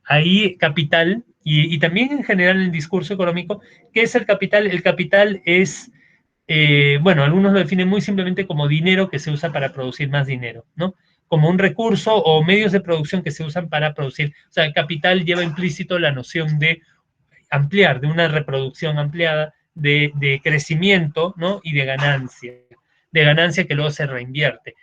ahí capital, y también en general en el discurso económico, ¿qué es el capital? El capital es bueno, algunos lo definen muy simplemente como dinero que se usa para producir más dinero, ¿no? Como un recurso o medios de producción que se usan para producir. O sea, el capital lleva implícito la noción de ampliar, de una reproducción ampliada, de crecimiento, ¿no? Y de ganancia que luego se reinvierte.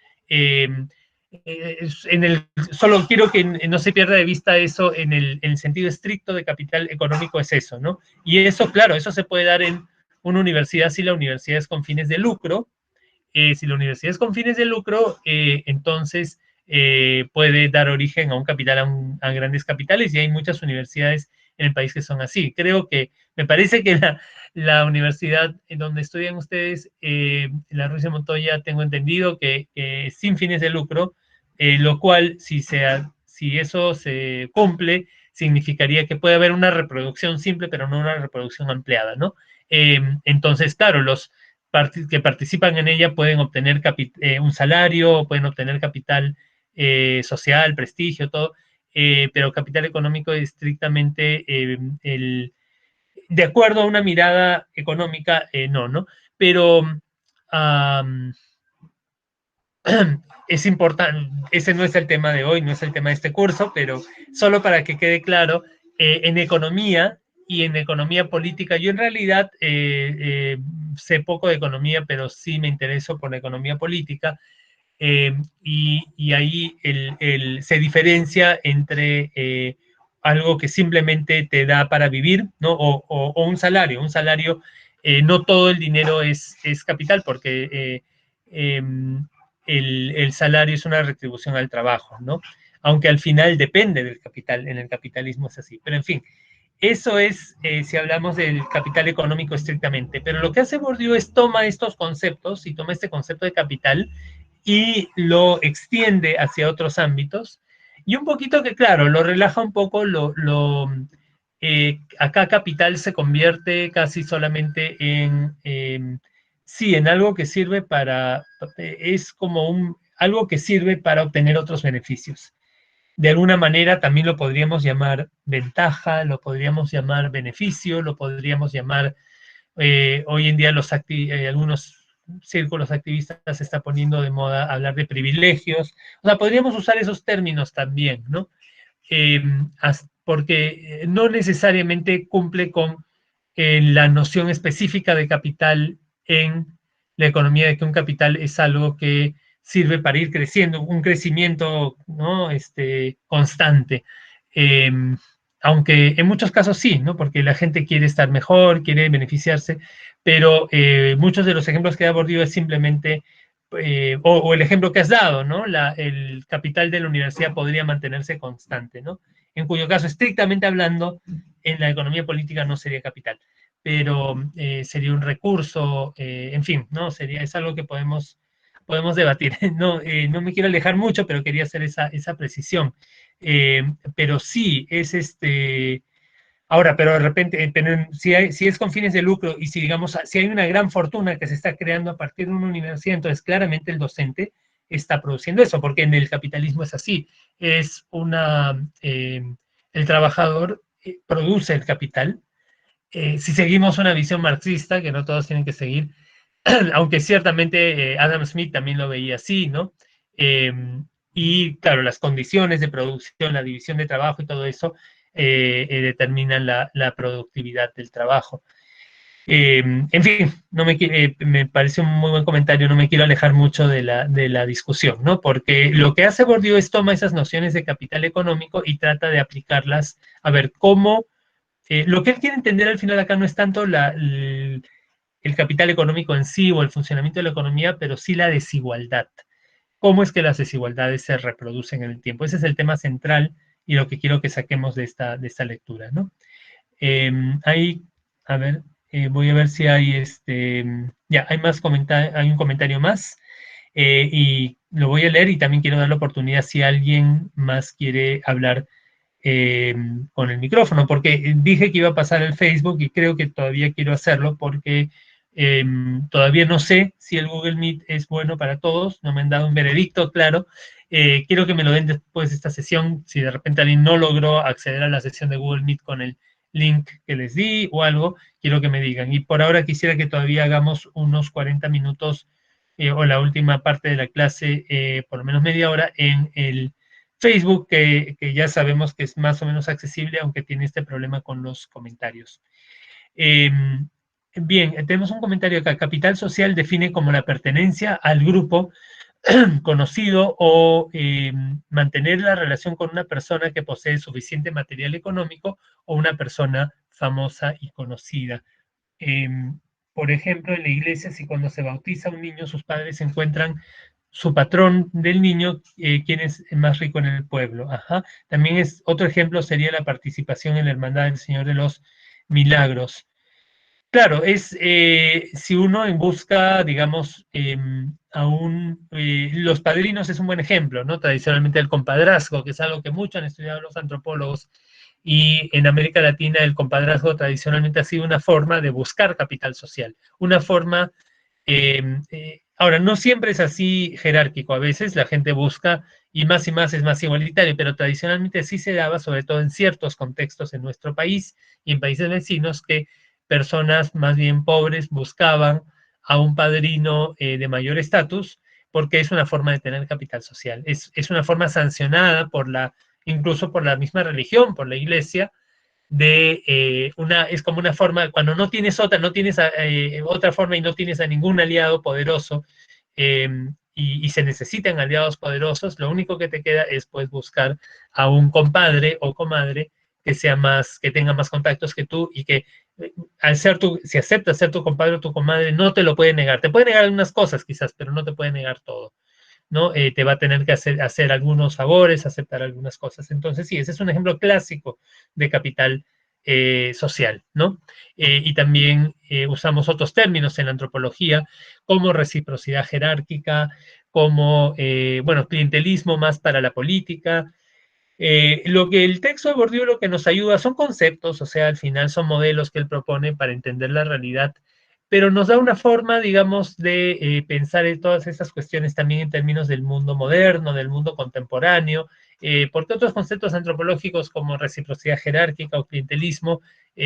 Solo quiero que no se pierda de vista eso en el sentido estricto de capital económico es eso, ¿no? Y eso, claro, eso se puede dar en una universidad si la universidad es con fines de lucro. Si la universidad es con fines de lucro, entonces puede dar origen a un capital, a grandes capitales, y hay muchas universidades en el país que son así. Creo que, me parece que la universidad en donde estudian ustedes, la Ruiz de Montoya, tengo entendido que es sin fines de lucro, lo cual, si eso se cumple, significaría que puede haber una reproducción simple, pero no una reproducción ampliada, ¿no? Entonces, claro, los que participan en ella pueden obtener un salario, pueden obtener capital social, prestigio, todo, pero capital económico es estrictamente de acuerdo a una mirada económica, no, ¿no? Pero es importante, ese no es el tema de hoy, no es el tema de este curso, pero solo para que quede claro, en economía y en economía política, yo en realidad sé poco de economía, pero sí me intereso por la economía política, y ahí se diferencia entre algo que simplemente te da para vivir, ¿no? O un salario. Un salario, no todo el dinero es capital, porque el salario es una retribución al trabajo, ¿no? Aunque al final depende del capital, en el capitalismo es así. Pero en fin, eso es si hablamos del capital económico estrictamente. Pero lo que hace Bourdieu es toma estos conceptos y toma este concepto de capital y lo extiende hacia otros ámbitos. Y un poquito que, claro, lo relaja un poco, acá capital se convierte casi solamente sí, en algo que sirve para, es como algo que sirve para obtener otros beneficios. De alguna manera también lo podríamos llamar ventaja, lo podríamos llamar beneficio, lo podríamos llamar, hoy en día algunos círculos activistas se está poniendo de moda hablar de privilegios. O sea, podríamos usar esos términos también, ¿no? Porque no necesariamente cumple con la noción específica de capital en la economía, de que un capital es algo que sirve para ir creciendo, un crecimiento, ¿no? Constante. Eh, Aunque en muchos casos sí, ¿no? Porque la gente quiere estar mejor, quiere beneficiarse, pero muchos de los ejemplos que ha Bourdieu es simplemente, o el ejemplo que has dado, ¿no? El capital de la universidad podría mantenerse constante, ¿no? En cuyo caso, estrictamente hablando, en la economía política no sería capital, pero sería un recurso, en fin, ¿no? Es algo que podemos debatir. No, no me quiero alejar mucho, pero quería hacer esa precisión. Pero sí, es Ahora, pero de repente, pero si es con fines de lucro y si, digamos, si hay una gran fortuna que se está creando a partir de una universidad, entonces claramente el docente está produciendo eso, porque en el capitalismo es así. El trabajador produce el capital. Si seguimos una visión marxista, que no todos tienen que seguir, aunque ciertamente Adam Smith también lo veía así, ¿no? Eh, y claro, las condiciones de producción, la división de trabajo y todo eso determinan la productividad del trabajo. En fin, me parece un muy buen comentario, no me quiero alejar mucho de la discusión, ¿no? Porque lo que hace Bourdieu es toma esas nociones de capital económico y trata de aplicarlas a ver cómo. Lo que él quiere entender al final acá no es tanto el capital económico en sí o el funcionamiento de la economía, pero sí la desigualdad. ¿Cómo es que las desigualdades se reproducen en el tiempo? Ese es el tema central y lo que quiero que saquemos de esta lectura, ¿no? Ahí, a ver, voy a ver si hay ya, hay un comentario más, y lo voy a leer y también quiero dar la oportunidad si alguien más quiere hablar con el micrófono, porque dije que iba a pasar el Facebook y creo que todavía quiero hacerlo porque todavía no sé si el Google Meet es bueno para todos, no me han dado un veredicto, claro. Quiero que me lo den después de esta sesión, si de repente alguien no logró acceder a la sesión de Google Meet con el link que les di o algo, quiero que me digan. Y por ahora quisiera que todavía hagamos unos 40 minutos o la última parte de la clase, por lo menos media hora, en el Facebook, que ya sabemos que es más o menos accesible, aunque tiene este problema con los comentarios. Bien, tenemos un comentario acá. Capital social define como la pertenencia al grupo conocido o mantener la relación con una persona que posee suficiente material económico o una persona famosa y conocida. Por ejemplo, en la iglesia, si cuando se bautiza un niño, sus padres encuentran su patrón del niño, quien es más rico en el pueblo. Ajá. También otro ejemplo sería la participación en la Hermandad del Señor de los Milagros. Claro, si uno busca, digamos, los padrinos es un buen ejemplo, ¿no? Tradicionalmente el compadrazgo, que es algo que mucho han estudiado los antropólogos, y en América Latina el compadrazgo tradicionalmente ha sido una forma de buscar capital social, una forma, ahora no siempre es así jerárquico, a veces la gente busca y más es más igualitario, pero tradicionalmente sí se daba, sobre todo en ciertos contextos en nuestro país y en países vecinos, que personas más bien pobres buscaban a un padrino de mayor estatus, porque es una forma de tener capital social. Es una forma sancionada por incluso por la misma religión, por la iglesia, es como una forma, cuando no tienes otra forma y no tienes a ningún aliado poderoso, y se necesitan aliados poderosos, lo único que te queda es pues buscar a un compadre o comadre que tenga más contactos que tú y que si aceptas ser tu compadre o tu comadre, no te lo puede negar. Te puede negar algunas cosas quizás, pero no te puede negar todo, ¿no? Te va a tener que hacer algunos favores, aceptar algunas cosas. Entonces, sí, ese es un ejemplo clásico de capital social, ¿no? Y también usamos otros términos en la antropología, como reciprocidad jerárquica, como, bueno, clientelismo más para la política. Lo que el texto de Bourdieu lo que nos ayuda son conceptos, o sea, al final son modelos que él propone para entender la realidad, pero nos da una forma, digamos, de pensar en todas estas cuestiones también en términos del mundo moderno, del mundo contemporáneo, porque otros conceptos antropológicos como reciprocidad jerárquica o clientelismo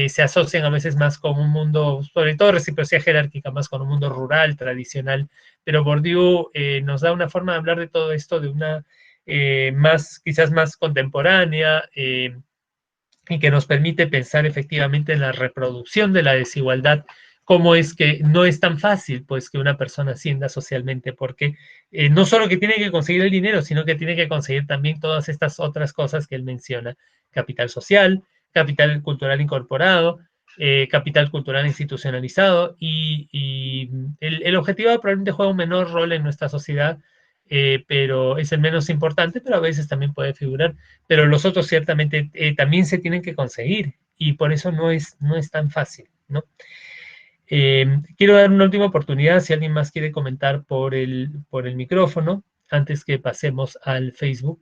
se asocian a veces más con un mundo, sobre todo reciprocidad jerárquica, más con un mundo rural, tradicional, pero Bourdieu nos da una forma de hablar de todo esto de una quizás más contemporánea, y que nos permite pensar efectivamente en la reproducción de la desigualdad, cómo es que no es tan fácil pues que una persona ascienda socialmente, porque no solo que tiene que conseguir el dinero, sino que tiene que conseguir también todas estas otras cosas que él menciona: capital social, capital cultural incorporado, capital cultural institucionalizado, y el objetivo probablemente juega un menor rol en nuestra sociedad, pero es el menos importante, pero a veces también puede figurar, pero los otros ciertamente también se tienen que conseguir y por eso no es tan fácil, ¿no? Quiero dar una última oportunidad si alguien más quiere comentar por el micrófono antes que pasemos al Facebook.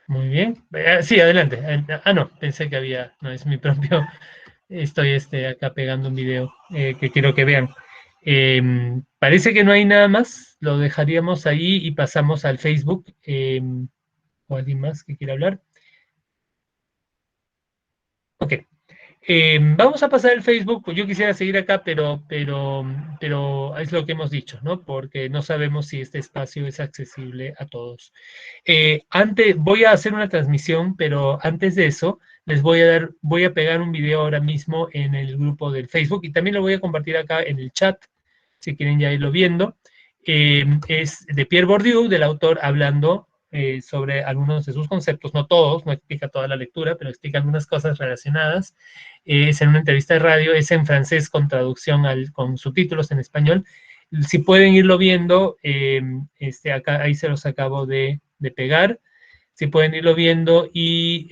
Muy bien. Sí, adelante. No, pensé que había, no es mi propio, estoy acá pegando un video que quiero que vean. Parece que no hay nada más, lo dejaríamos ahí y pasamos al Facebook. ¿O alguien más que quiera hablar? Ok. Vamos a pasar el Facebook, pues yo quisiera seguir acá, pero es lo que hemos dicho, ¿no? Porque no sabemos si este espacio es accesible a todos. Voy a hacer una transmisión, pero antes de eso, voy a pegar un video ahora mismo en el grupo del Facebook y también lo voy a compartir acá en el chat, si quieren ya irlo viendo. Es de Pierre Bourdieu, del autor, hablando sobre algunos de sus conceptos, no todos, no explica toda la lectura, pero explica algunas cosas relacionadas. Es en una entrevista de radio, es en francés con traducción con subtítulos en español. Si pueden irlo viendo, acá, ahí se los acabo de pegar. Si pueden irlo viendo y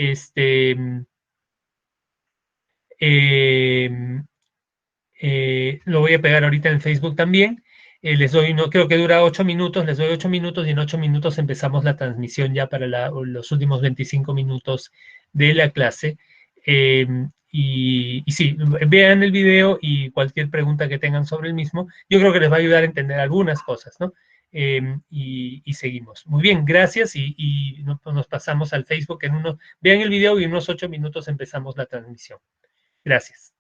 lo voy a pegar ahorita en Facebook también. Les doy, no creo que dura 8 minutos, les doy 8 minutos y en 8 minutos empezamos la transmisión ya para los últimos 25 minutos de la clase. Eh, y sí, vean el video y cualquier pregunta que tengan sobre el mismo, yo creo que les va a ayudar a entender algunas cosas, ¿no? Y seguimos. Muy bien, gracias y nos pasamos al Facebook vean el video y en unos 8 minutos empezamos la transmisión. Gracias.